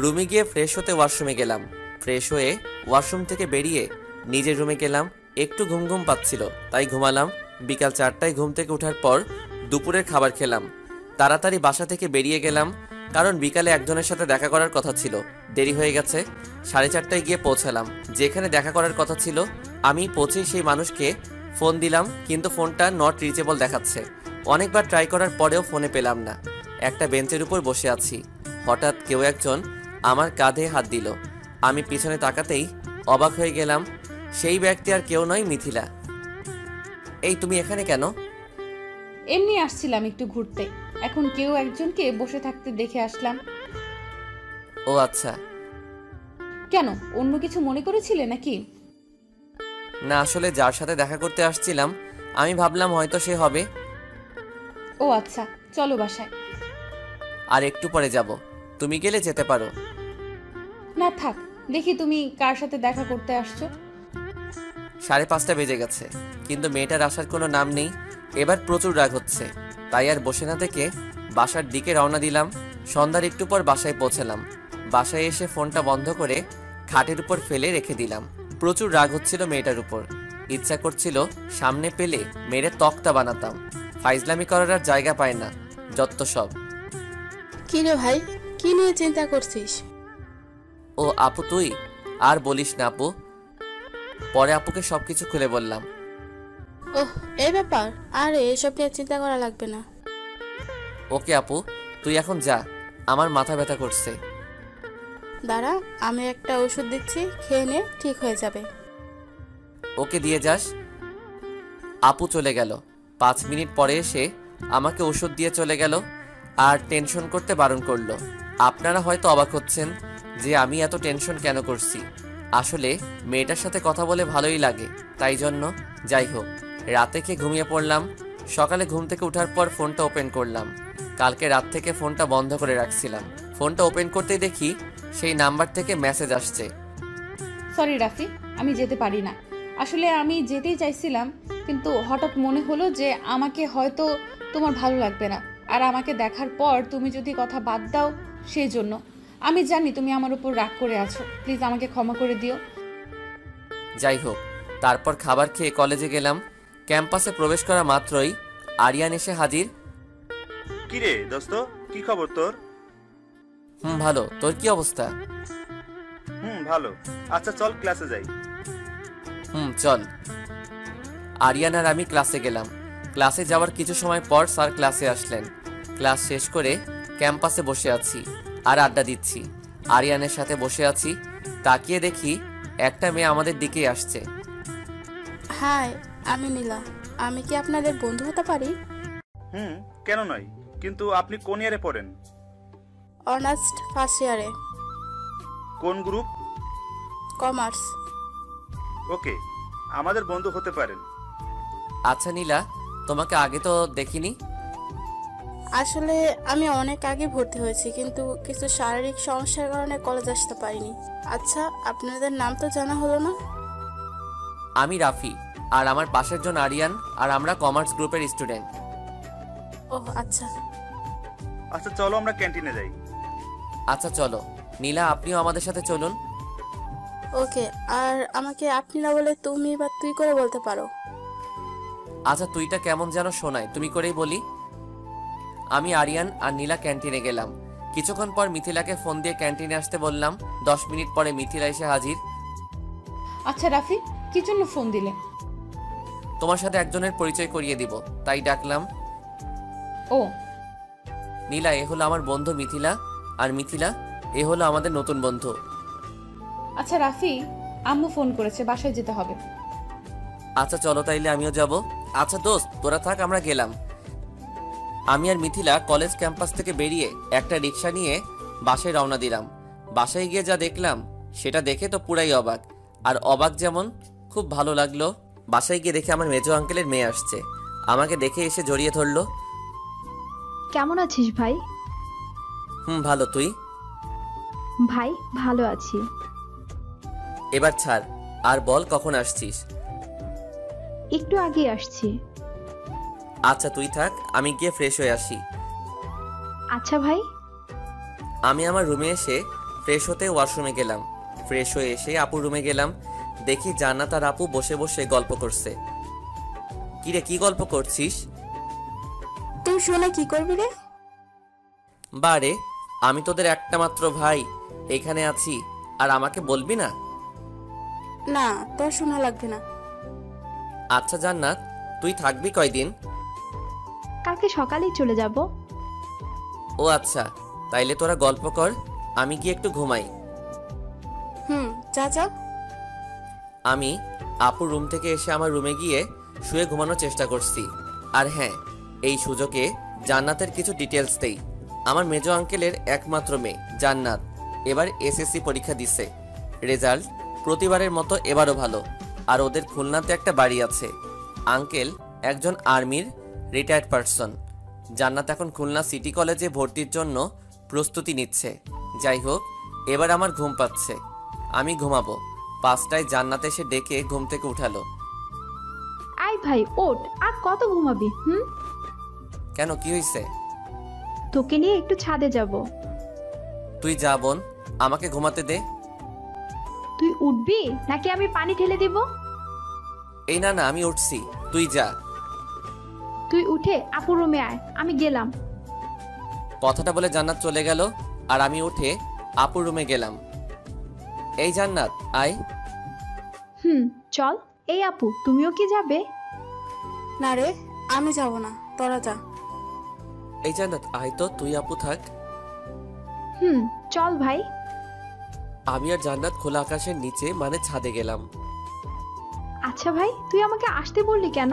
রুমে গিয়ে ফ্রেশ হতে ওয়াশরুমে গেলাম। ফ্রেশ হয়ে ওয়াশরুম থেকে বেরিয়ে নিজের রুমে গেলাম। একটু ঘুম ঘুম পাচ্ছিল, তাই ঘুমালাম। বিকাল 4টায় ঘুম থেকে ওঠার পর দুপুরের খাবার খেলাম। তাড়াতাড়ি বাসা থেকে বেরিয়ে গেলাম। কারণ বিকালে একজনের সাথে দেখা করার কথা ছিল, দেরি হয়ে গেছে। 4:30টায় গিয়ে পৌঁছালাম যেখানে দেখা করার কথা ছিল। আমি পৌঁছেই সেই মানুষকে ফোন দিলাম, কিন্তু ফোনটা নট রিচেবল দেখাচ্ছে। অনেকবার ট্রাই করার পরেও ফোনে পেলাম না। একটা বেঞ্চের উপর বসে আছি, হঠাৎ কেউ একজন আমার কাঁধে হাত দিল। আমি পিছনে তাকাতেই অবাক হয়ে গেলাম। সেই ব্যক্তি আর কেউ নয়, মিথিলা। এই তুমি এখানে কেন? এমনি আসছিলাম একটু ঘুরতে, এখন কেউ একজনকে বসে থাকতে দেখে আসলাম। ও আচ্ছা। কেন, অন্য কিছু মনে করেছিলে নাকি? না, আসলে যার সাথে দেখা করতে আসছিলাম আমি ভাবলাম হয়তো সে হবে। ও আচ্ছা, চলো বাসায়। আর একটু পরে যাব, তুমি গেলে যেতে পারো। না থাক, দেখি তুমি কার সাথে দেখা করতে আসছো। 5:30 বেজে গেছে, কিন্তু মেয়েটার আসার কোনো নাম নেই। এবার প্রচুর রাগ হচ্ছে, তাই আর বসে না থেকে বাসার দিকে রওনা দিলাম। সন্ধ্যার একটু পর বাসায় পৌঁছালাম। বাসায় এসে ফোনটা বন্ধ করে খাটের উপর ফেলে রেখে দিলাম। প্রচুর রাগ হচ্ছিল মেয়েটার উপর। ইচ্ছা করছিল সামনে পেলে মেরে তক্তা বানাতাম। ফাইজলামি করার আর জায়গা পায় না, যত সব। কি রে ভাই, কি নিয়ে চিন্তা করছিস? ও আপু তুই? আর বলিস না আপু। পরে আপুকে সবকিছু খুলে বললাম। ওহ, এই ব্যাপার? আরে এসব নিয়ে চিন্তা করা লাগবে না। ওকে আপু, তুই এখন যা, আমার মাথা ব্যথা করছে। দাঁড়া, আমি একটা ওষুধ দিচ্ছি, খেয়ে নে, ঠিক হয়ে যাবে। ওকে দিয়ে যাস। আপু চলে গেল। 5 মিনিট পরে এসে আমাকে ওষুধ দিয়ে চলে গেল আর টেনশন করতে বারণ করলো। আপনারা হয়তো অবাক হচ্ছেন যে আমি এত টেনশন কেন করছি। আসলে মেয়েটার সাথে কথা বলে ভালোই লাগে, তাই জন্য। যাই হোক, রাতে খেয়ে ঘুমিয়ে পড়লাম। সকালে ঘুম থেকে ওঠার পর ফোনটা ওপেন করলাম। কালকে রাত থেকে ফোনটা বন্ধ করে রাখছিলাম। ফোনটা ওপেন করতেই দেখি সেই নাম্বার থেকে মেসেজ আসছে। সরি রাফি, আমি যেতে পারি না। আসলে আমি যেতেই চাইছিলাম, কিন্তু হঠাৎ মনে হলো যে আমাকে হয়তো তোমার ভালো লাগবে না, আর আমাকে দেখার পর তুমি যদি কথা বাদ দাও সেই জন্য। আমি জানি তুমি আমার উপর রাগ করে আছো, প্লিজ আমাকে ক্ষমা করে দিও। যাই হোক, তারপর খাবার খেয়ে কলেজে গেলাম। ক্যাম্পাসে প্রবেশ করা মাত্রই আরিয়ান এসে হাজির। কিরে দোস্ত, কি খবর তোর? ভালো, তোর কি অবস্থা? ভালো। আচ্ছা চল ক্লাসে যাই। চল। আরিয়ান আর আমি ক্লাসে গেলাম। ক্লাসে যাওয়ার কিছু সময় পর স্যার ক্লাসে আসলেন। ক্লাস শেষ করে ক্যাম্পাসে বসে আছি আর আড্ডা দিচ্ছি। আরিয়ানের সাথে বসে আছি, তাকিয়ে দেখি একটা মেয়ে আমাদের দিকেই আসছে। হাই, আমি নীলা। আমি কি আপনাদের বন্ধু হতে পারি? কেন নয়, কিন্তু আপনি কোন ইয়ারে পড়েন? অনার্স ফার্স্ট ইয়ারে। কোন গ্রুপ? কমার্স। ওকে, আমাদের বন্ধু হতে পারেন। আচ্ছা নীলা, তোমাকে আগে তো দেখিনি। আসলে আমি অনেক আগে ভর্তি হয়েছি, কিন্তু কিছু শারীরিক সমস্যার কারণে কলেজ আসতে পারিনি। আচ্ছা, আপনাদের নাম তো জানা হলো না। আমি রাফি, আর আমার পাশের জন আরিয়ান, আর আমরা কমার্স গ্রুপের স্টুডেন্ট। ও আচ্ছা। আচ্ছা চলো আমরা ক্যান্টিনে যাই। আচ্ছা চলো। নীলা, আপনিও আমাদের সাথে চলুন। ওকে, আর আমাকে আপনি না বলে তুমি বা তুই করে বলতে পারো। আচ্ছা, তুইটা কেমন যেন শোনায়, তুমি করেই বলি। আমি আরিয়ান আর নীলা ক্যান্টিনে গেলাম। কিছুক্ষণ পর মিথিলাকে ফোন দিয়ে ক্যান্টিনে আসতে বললাম। 10 মিনিট পরে মিথিলা এসে হাজির। আচ্ছা রাফি, কি জন্য ফোন দিলে? তোমার সাথে একজনের পরিচয় করিয়ে দিব, তাই ডাকলাম। ও নীলা, এ হলো আমার বন্ধু মিথিলা, আর মিথিলা, এ হলো আমাদের নতুন বন্ধু। আচ্ছা রাফি, আম্মু ফোন করেছে, বাসায় যেতে হবে। আচ্ছা চলো, তাইলে আমিও যাব। আচ্ছা দোস্ত, তোরা থাক, আমরা গেলাম। আমি আর মিথিলা কলেজ ক্যাম্পাস থেকে বেরিয়ে একটা রিক্সা নিয়ে বাসায় রওনা দিলাম। বাসায় গিয়ে যা দেখলাম সেটা দেখে তো পুরাই অবাক। আর অবাক যেমন খুব ভালো লাগলো। বাসায় গিয়ে দেখে আমার মেজো আঙ্কেলের মেয়ে আসছে। আমাকে দেখে এসে জড়িয়ে ধরলো। কেমন আছিস ভাই? ভালো, তুই? ভাই ভালো আছি। এবার ছাড়, আর বল কখন আসছিস? একটু আগে আসছি। আচ্ছা তুই থাক, আমি গিয়ে ফ্রেশ হয়ে আসি। আচ্ছা ভাই। আমি আমার রুমে এসে ফ্রেশ হতে ওয়াশরুমে গেলাম। ফ্রেশ হয়ে এসে আপুর রুমে গেলাম। দেখি জান্নাত আর আপু বসে বসে গল্প করছে। কিরে, কি গল্প করছিস? তুই শুনে কি করবি রে? বারে, আমি তোদের একটা মাত্র ভাই, এখানে আছি আর আমাকে বলবি না? না, তোর শোনা লাগবে না। আচ্ছা জান্নাত, তুই থাকবি কয়দিন? কালকে সকালেই চলে যাব। ও আচ্ছা, তাইলে তোরা গল্প কর, আমি গিয়ে একটু ঘুমাই। যা যা। আমি আপুর রুম থেকে এসে আমার রুমে গিয়ে শুয়ে ঘুমানোর চেষ্টা করছি। আর হ্যাঁ, এই সুযোগে জান্নাতের কিছু ডিটেলস দেই। আমার মেজো আঙ্কেলের একমাত্র মেয়ে জান্নাত এবার এসএসসি পরীক্ষা দিছে। রেজাল্ট প্রতিবারের মতো এবারও ভালো। আর ওদের খুলনাতে একটা বাড়ি আছে। আঙ্কেল একজন আর্মির রিটায়ার্ড পারসন। জান্নাত এখন খুলনা সিটি কলেজে ভর্তির জন্য প্রস্তুতি নিচ্ছে। যাই হোক, এবার আমার ঘুম পাচ্ছে, আমি ঘুমাবো। 5টায় জান্নাত এসে ডেকে ঘুম থেকে উঠালো। আয় ভাই ওঠ, আর কত ঘুমাবি? কেন, কি হয়েছে? তোকে নিয়ে একটু ছাদে যাব। তুই যা বোন, আমাকে ঘুমাতে দে। তুই উঠবি নাকি আমি পানি ঢেলে দিব? এই না না, আমি উঠছি, তুই যা। তুই উঠে আপুর রুমে আয়, আমি গেলাম। কথাটা বলে জান্নাত চলে গেল আর আমি উঠে আপুর রুমে গেলাম। এই জান্নাত আয়। চল। এই আপু, তুমিও কি যাবে? না রে, আমি যাব না, তোরা যা। এই জান্নাত আয় তো, তুই আপু থাক। চল ভাই। আমি আর জান্নাত খোলা আকাশের নিচে মানে ছাদে গেলাম। আচ্ছা ভাই, তুই আমাকে আসতে বললি কেন?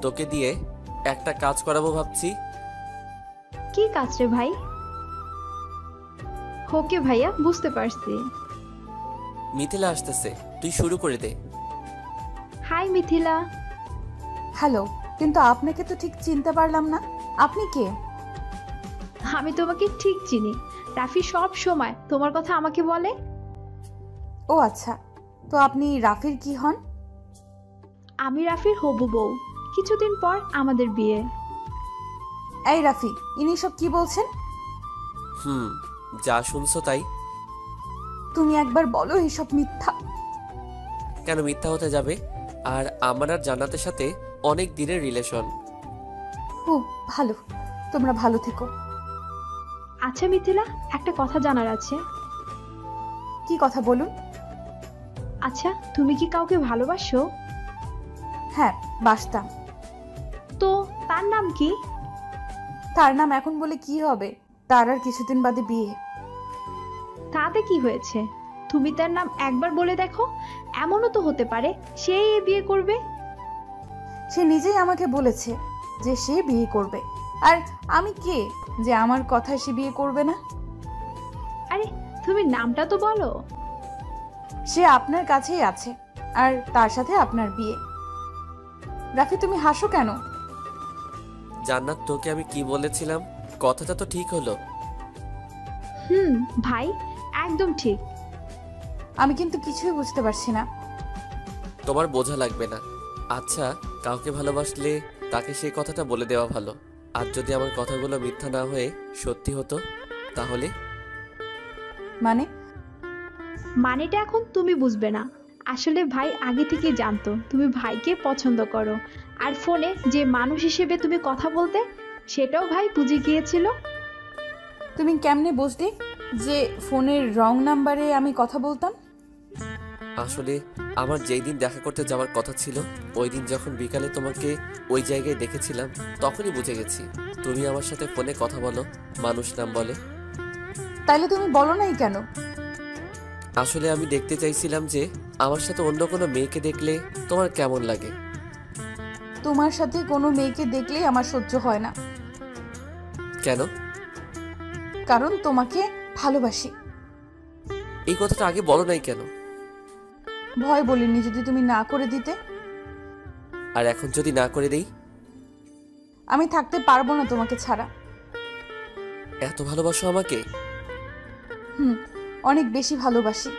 তোকে দিয়ে একটা কাজ করাবো ভাবছি। কি কাজ রে ভাই? ওকে ভাইয়া, বুঝতে পারছি। মিথিলা আসতেছে, তুই শুরু করে দে। হাই মিথিলা। হ্যালো, কিন্তু আপনাকে তো ঠিক চিনতে পারলাম না। আপনি কে? আমি তোমাকে ঠিক চিনি। রাফি সব সময় তোমার কথা আমাকে বলে। ও আচ্ছা, তো আপনি রাফির কি হন? আমি রাফির হবু বউ। কিছুদিন পর আমাদের বিয়ে। এই রাফি, ইনি সব কি বলছেন? যা শুনছো তাই। তুমি একবার বলো এসব মিথ্যা। কেন মিথ্যা হতে যাবে? আর আমার আর জান্নাতের সাথে অনেক দিনের রিলেশন। ও ভালো, তোমরা ভালো থেকো। আচ্ছা মিথিলা, একটা কথা জানার আছে। কি কথা বলুন। আচ্ছা, তুমি কি কাউকে ভালোবাসো? হ্যাঁ, বাসতাম। তো তার নাম কি? তার নাম এখন বলে কি হবে, তার আর কিছুদিন বাদে বিয়ে। তাতে কি হয়েছে? তুমি তার নাম একবার বলে দেখো, এমনও তো হতে পারে সে বিয়ে করবে। সে নিজেই আমাকে বলেছে যে সে বিয়ে করবে, আর আমি কে যে আমার কথায় সে বিয়ে করবে না? আরে তুমি নামটা তো বলো। সে আপনার কাছেই আছে, আর তার সাথে আপনার বিয়ে। রাফি, তুমি হাসো কেন? জান্নাত, তোকে আমি কি বলেছিলাম? কথাটা তো ঠিক হলো। ভাই, একদম ঠিক। আমি কিন্তু কিছুই বুঝতে পারছি না। তোমার বোঝা লাগবে না। আচ্ছা, কাউকে ভালোবাসলে তাকে সেই কথাটা বলে দেওয়া ভালো। আর যদি আমার কথাগুলো মিথ্যা না হয়ে সত্যি হতো তাহলে? মানেটা এখন তুমি বুঝবে না। আসলে ভাই আগে থেকে জানতো তুমি ভাইকে পছন্দ করো, আর ফোনে যে মানুষ হিসেবে তুমি কথা বলতে সেটাও ভাই বুঝে গিয়েছিল। তুমি কেমনে বুঝলে যে ফোনের রং নাম্বারে আমি কথা বলতাম? আসলে আমার যেই দিন দেখা করতে যাওয়ার কথা ছিল, ওই দিন যখন বিকালে তোমাকে ওই জায়গায় দেখেছিলাম, তখনই বুঝে গেছি তুমি আমার সাথে ফোনে কথা বলো, মানুষ নাম বলে। তাইলে তুমি বলো নাই কেন? আসলে আমি দেখতে চাইছিলাম যে আমার সাথে অন্য কোনো মেয়েকে দেখলে তোমার কেমন লাগে। তোমার সাথে কোনো মেয়েকে দেখলেই আমার সহ্য হয় না। কেন? কারণ তোমাকে ভালোবাসি। এই কথাটা আগে বলো নাই কেন? ভয় বলিনি যদি তুমি না করে দিতে। আর এখন যদি না করে দেই? আমি থাকতে পারবো না তোমাকে ছাড়া। এত ভালোবাসো আমাকে? অনেক বেশি ভালোবাসি।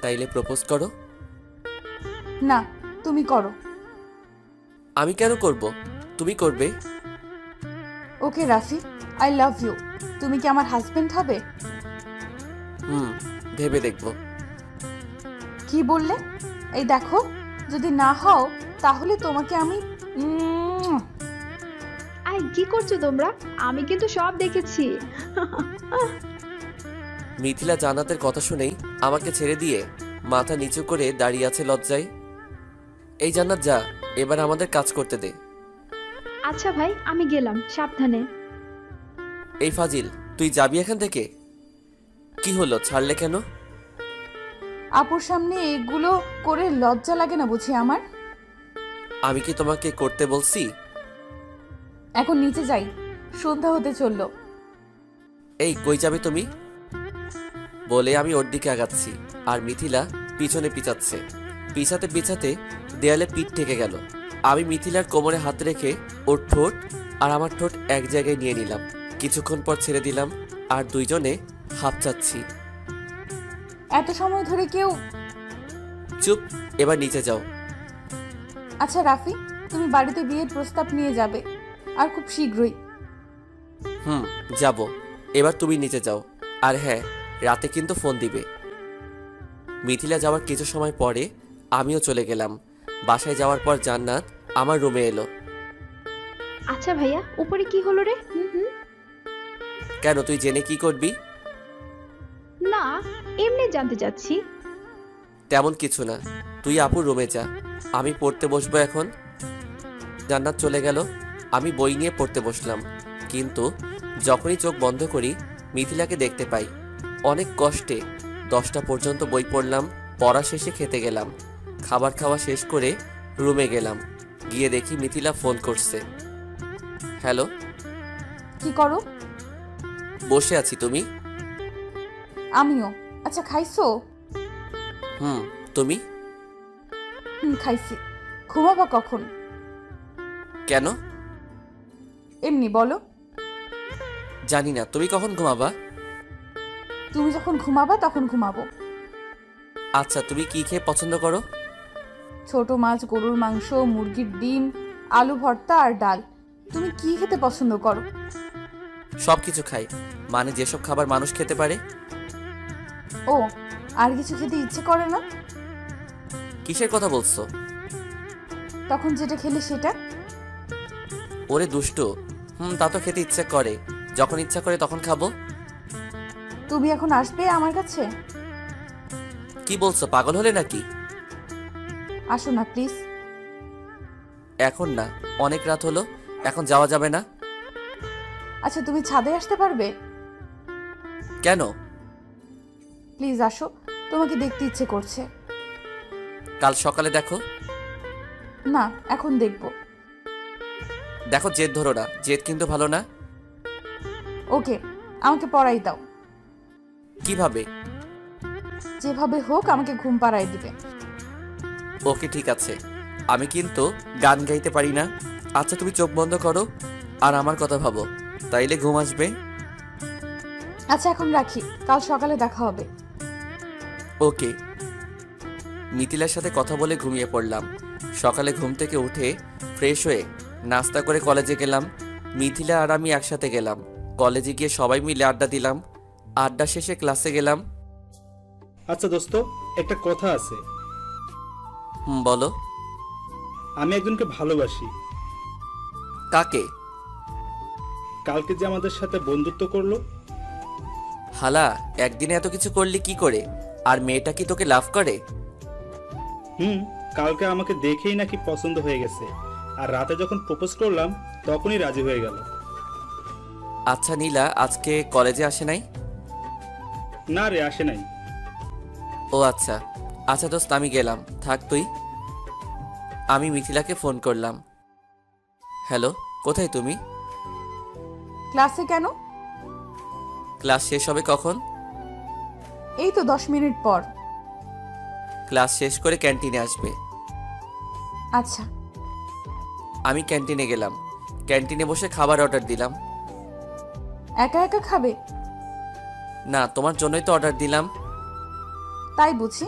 তাইলে প্রপোজ করো। না, তুমি করো। আমি কেন করব? তুমি করবে। ওকে রাফি, আই লাভ ইউ। তুমি কি আমার হাজবেন্ড হবে? ভেবে দেখবো। কি বললে? এই দেখো, যদি না হও তাহলে তোমাকে আমি আই এই কি করছো তোমরা? আমি কিন্তু সব দেখেছি। মিথিলা জান্নাতের কথা শুনেই আমাকে ছেড়ে দিয়ে মাথা নিচু করে দাঁড়িয়ে আছে লজ্জায়। এই জান্নাত যা, এবার আমাদের কাজ করতে দে। আচ্ছা ভাই, আমি গেলাম, সাবধানে। এই ফাজিল, তুই যাবি এখান থেকে? কি হলো, ছাড়লে কেন? আপুর সামনে এগুলো করে লজ্জা লাগে না বুঝি আমার? আমি কি তোমাকে করতে বলছি? এখন নিচে যাই, সন্ধ্যা হতে চললো। এই কই যাবে তুমি? বলে আমি ওর দিকে আগাচ্ছি আর মিথিলা পিছনে পিছাচ্ছে। পিছাতে পিছাতে দেয়ালে পিঠ ঠেকে গেল। আমি মিথিলার কোমরে হাত রেখে ওর ঠোঁট আর আমার ঠোঁট এক জায়গায় নিয়ে নিলাম। কিছুক্ষণ পর ছেড়ে দিলাম আর দুইজনে হাঁপচাচ্ছি। এত সময় ধরে কেউ... চুপ, এবার নিচে যাও। আচ্ছা রাফি, তুমি বাড়িতে বিয়ের প্রস্তাব নিয়ে যাবে আর খুব শীঘ্রই। যাব। এবার তুমি নিচে যাও। আর হ্যাঁ, রাতে কিন্তু ফোন দিবে। মিথিলা যাওয়ার কিছু সময় পরে আমিও চলে গেলাম। বাসায় যাওয়ার পর জান্নাত আমার রুমে এলো। আচ্ছা ভাইয়া, উপরে কি হলো রে? কেন, তুই জেনে কি করবি? না, এমনি জানতে চাচ্ছি। তেমন কিছু না, তুই আপুর রুমে যা, আমি পড়তে বসবো এখন। জান্নাত চলে গেল। আমি বই নিয়ে পড়তে বসলাম, কিন্তু যখনই চোখ বন্ধ করি মিথিলাকে দেখতে পাই। অনেক কষ্টে 10টা পর্যন্ত বই পড়লাম। পড়া শেষে খেতে গেলাম। খাবার খাওয়া শেষ করে রুমে গেলাম। গিয়ে দেখি মিথিলা ফোন করছে। হ্যালো। কি করো? বসে আছি, তুমি? আমিও। আচ্ছা খাইছো? তুমি? খাইছি। ঘুমাবা কখন? কেন? এমনি বলো। জানি না, তুমি কখন ঘুমাবা? তুমি যখন ঘুমাবা তখন ঘুমাবো। আচ্ছা, তুমি কি খেয়ে পছন্দ করো? ছোট মাছ, গরুর মাংস, মুরগির ডিম, আলু ভর্তা আর ডাল। তুমি কি খেতে পছন্দ করো? সব কিছু খাই, মানে যেসব খাবার মানুষ খেতে পারে। ও, আর কিছু খেতে ইচ্ছে করে না? কিসের কথা বলছো? তখন যেটা খেলে সেটা। ওরে দুষ্টু, তা তো খেতে ইচ্ছে করে, যখন ইচ্ছা করে তখন খাবো। তুমি এখন আসবে আমার কাছে? কি বলছো, পাগল হলে নাকি? আসো না প্লিজ। এখন না, অনেক রাত হলো, এখন যাওয়া যাবে না। আচ্ছা তুমি ছাদে আসতে পারবে? কেন? প্লিজ আসো, তোমাকে দেখতে ইচ্ছে করছে। কাল সকালে দেখো। না, এখন দেখবো। দেখো, জেদ ধরো না, জেদ কিন্তু ভালো না। ওকে, আমাকে পড়াই দাও। কিভাবে? যেভাবে হোক আমাকে ঘুম পাড়াই দিবে। ওকে ঠিক আছে, আমি কিন্তু গান গাইতে পারি না। আচ্ছা তুমি চোখ বন্ধ করো আর আমার কথা ভাবো, তাইলে ঘুম আসবে। আচ্ছা এখন রাখি, কাল সকালে দেখা হবে। ওকে। মিথিলার সাথে কথা বলে ঘুমিয়ে পড়লাম। সকালে ঘুম থেকে উঠে ফ্রেশ হয়ে নাস্তা করে কলেজে গেলাম। মিথিলা আর আমি একসাথে গেলাম। কলেজে গিয়ে সবাই মিলে আড্ডা দিলাম। আড্ডা শেষে ক্লাসে গেলাম। আচ্ছা দোস্ত, একটা কথা আছে। বলো। আমি একজনকে ভালোবাসি। কাকে? কালকে যে আমাদের সাথে বন্ধুত্ব করলো। হালা, একদিনে এত কিছু করলি কি করে? আর মেয়েটা কি তোকে লাভ করে? কালকে আমাকে দেখেই নাকি পছন্দ হয়ে গেছে, আর রাতে যখন প্রপোজ করলাম তখনই রাজি হয়ে গেল। আচ্ছা নীলা আজকে কলেজে আসে নাই? না রে, আসে নাই। ও আচ্ছা। আচ্ছা দোস্ত, আমি গেলাম, থাক তুই। আমি মিথিলাকে ফোন করলাম। হ্যালো, কোথায় তুমি? ক্লাসে কেন? ক্লাস শেষ হবে কখন? এই তো 10 মিনিট পর। ক্লাস শেষ করে ক্যান্টিনে আসবে। আচ্ছা। আমি ক্যান্টিনে গেলাম। ক্যান্টিনে বসে খাবার অর্ডার দিলাম। একা একা খাবে? না, তোমার জন্যই তো অর্ডার দিলাম। তাই বুঝি।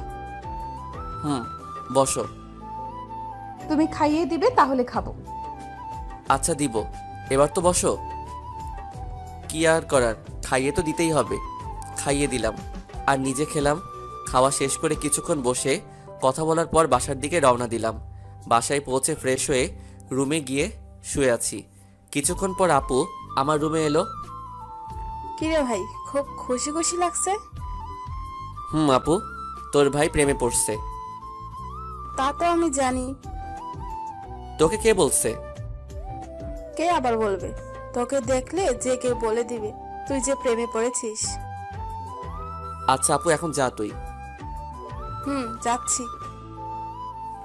বসো। তুমি খাইয়ে দিবে তাহলে খাবো। আচ্ছা দিব, এবার তো বসো। কি আর করার, খাইয়ে তো দিতেই হবে। খাইয়ে দিলাম আর নিজে খেলাম। খাওয়া শেষ করে কিছুক্ষণ বসে কথা বলার পর বাসার দিকে রওনা দিলাম। বাসায় পৌঁছে ফ্রেশ হয়ে রুমে গিয়ে শুয়ে আছি। কিছুক্ষণ পর আপু আমার রুমে এলো। কিরে ভাই, খুব খুশি খুশি লাগছে? আপু, তোর ভাই প্রেমে পড়ছে। তা তো আমি জানি। তোকে কে বলছে? কে আবার বলবে? তোকে দেখলে যে কেউ বলে দিবে তুই যে প্রেমে পড়েছিস। আচ্ছা আপু, এখন যা তুই। যাচ্ছি।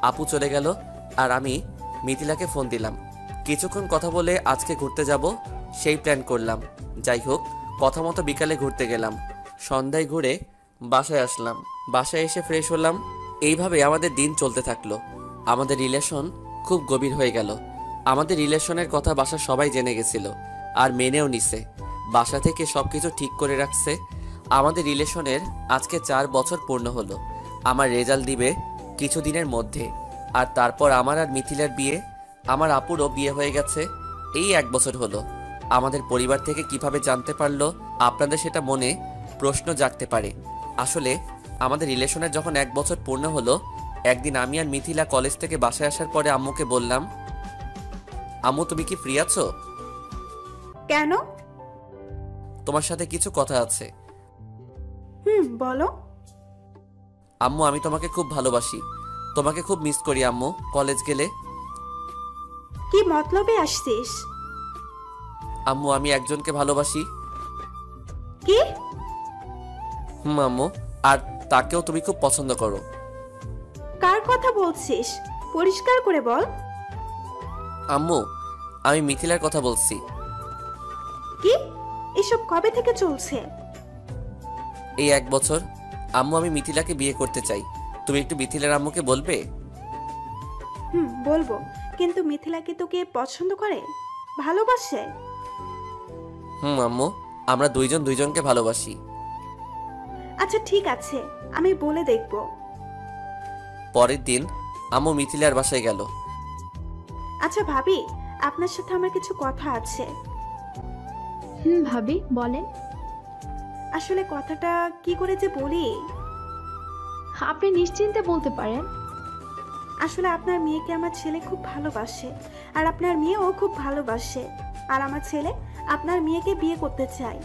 আপু চলে গেল আর আমি মিথিলাকে ফোন দিলাম। কিছুক্ষণ কথা বলে আজকে ঘুরতে যাব সেই প্ল্যান করলাম। যাই হোক, কথা মতো বিকালে ঘুরতে গেলাম। সন্ধ্যায় ঘুরে বাসায় আসলাম। বাসায় এসে ফ্রেশ হলাম। এইভাবে আমাদের দিন চলতে থাকলো। আমাদের রিলেশন খুব গভীর হয়ে গেল। আমাদের রিলেশনের কথা বাসা সবাই জেনে গেছিল আর মেনেও নিছে। বাসা থেকে সবকিছু ঠিক করে রাখছে। আমাদের রিলেশনের আজকে 4 বছর পূর্ণ হলো। আমার রেজাল্ট দিবে কিছুদিনের মধ্যে। আর তারপর আমার আর মিথিলার বিয়ে। আমার আপুরও বিয়ে হয়ে গেছে। এই 1 বছর হলো। আমাদের পরিবার থেকে কিভাবে জানতে পারলো, আপনাদের সেটা মনে প্রশ্ন জাগতে পারে। আসলে আমাদের রিলেশনের যখন 1 বছর পূর্ণ হলো, একদিন আমি আর মিথিলা কলেজ থেকে বাসায় আসার পরে আম্মুকে বললাম, আম্মু তুমি কি ফ্রি আছো? কেন? তোমার সাথে কিছু কথা আছে। বলো। আম্মু, আমি তোমাকে খুব ভালোবাসি। তোমাকে খুব মিস করি আম্মু। কলেজ গেলে কি মতলবে আসছিস? আম্মু, আমি একজনকে ভালোবাসি। কি? আম্মু, আর তাকেও তুমি খুব পছন্দ করো। কার কথা বলছিস? পরিষ্কার করে বল। আম্মু, আমি মিথিলার কথা বলছি। কি? এসব কবে থেকে চলছে? এই 1 বছর। আম্মু, আমি মিথিলাকে বিয়ে করতে চাই। তুমি একটু মিথিলার আম্মুকে বলবে? বলবো, কিন্তু মিথিলা কি তোকে পছন্দ করে, ভালোবাসে? আম্মু, আমরা দুইজন দুইজনকে ভালোবাসি। আচ্ছা ঠিক আছে, আমি বলে দেখব। পরের দিন আম্মু মিথিলার বাসায় গেল। আচ্ছা ভাবি, আপনার সাথে আমার কিছু কথা আছে। ভাবি বলেন। আসলে কথাটা কি করে যে বলি। আপনি নিশ্চিন্তে বলতে পারেন। আসলে আপনার মেয়েকে আমার ছেলে খুব ভালোবাসে, আর আপনার মেয়েও খুব ভালোবাসে, আর আমার ছেলে আপনার মেয়েকে বিয়ে করতে চায়।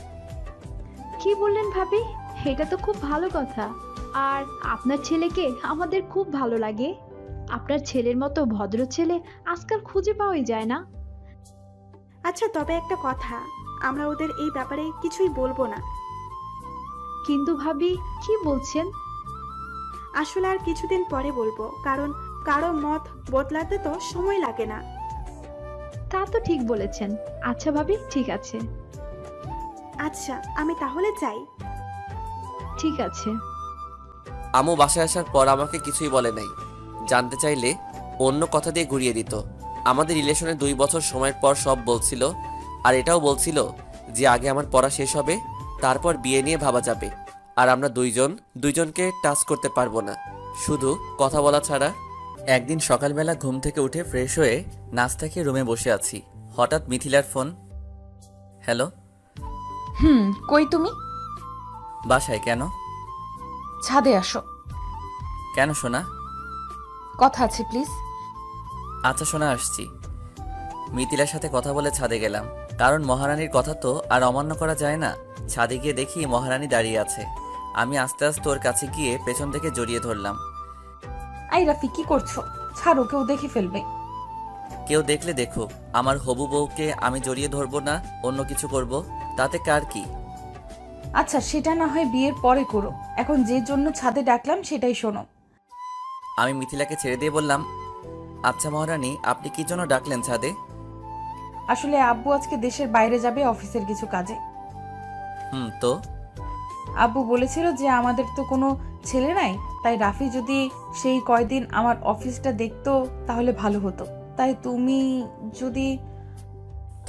কি বললেন ভাবি? এটা তো খুব ভালো কথা। আর আপনার ছেলেকে আমাদের খুব ভালো লাগে। আপনার ছেলের মতো ভদ্র ছেলে আজকাল খুঁজে পাওয়াই যায় না। আচ্ছা তবে একটা কথা, আমরা ওদের এই ব্যাপারে কিছুই বলবো না। কিন্তু ভাবি কি বলছেন? আসলে আর কিছুদিন পরে বলবো, কারণ কারো মত বদলাতে তো সময় লাগে না। তা তো ঠিক বলেছেন। আচ্ছা ভাবি, ঠিক আছে। আচ্ছা আমি তাহলে যাই। ঠিক আছে। আম্মু বাসায় আসার পর আমাকে কিছুই বলে নাই। জানতে চাইলে অন্য কথা দিয়ে ঘুরিয়ে দিত। আমাদের রিলেশনে 2 বছর সময়ের পর সব বলছিল। আর এটাও বলছিল যে আগে আমার পড়া শেষ হবে, তারপর বিয়ে নিয়ে ভাবা যাবে। আর আমরা দুইজনকে টাচ করতে পারবো না, শুধু কথা বলা ছাড়া। একদিন সকালবেলা ঘুম থেকে উঠে ফ্রেশ হয়ে নাস্তা খেয়ে রুমে বসে আছি। হঠাৎ মিথিলার ফোন। হ্যালো। কই তুমি? বাসায়। কেন? ছাদে আসো। কেন সোনা? কথা আছে প্লিজ। আচ্ছা শোনা, আসছি। মিথিলার সাথে কথা বলে ছাদে গেলাম, কারণ মহারানীর কথা তো আর অমান্য করা যায় না। ছাদে গিয়ে দেখি মহারানী দাঁড়িয়ে আছে। আমি আস্তে আস্তে ওর কাছে গিয়ে পেছন থেকে জড়িয়ে ধরলাম। আই রাফি, কি করছো? ছাড়ো, কেউ দেখে ফেলবে। কেউ দেখলে দেখো, আমার হবু বউকে আমি জড়িয়ে ধরবো না অন্য কিছু করব, তাতে কার কি? আচ্ছা সেটা না হয় বিয়ের পরে করো, এখন যে জন্য ছাদে ডাকলাম সেটাই শোনো। আমি মিথিলাকে ছেড়ে দিয়ে বললাম, আচ্ছা মহারানী, আপনি কি জন্য ডাকলেন ছাদে? আসলে আব্বু আজকে দেশের বাইরে যাবে অফিসের কিছু কাজে। তো আব্বু বলেছিল যে আমাদের তো কোনো ছেলে নাই, তাই রাফি যদি সেই কয়দিন আমার অফিসটা দেখতো তাহলে ভালো হতো। তাই তুমি যদি...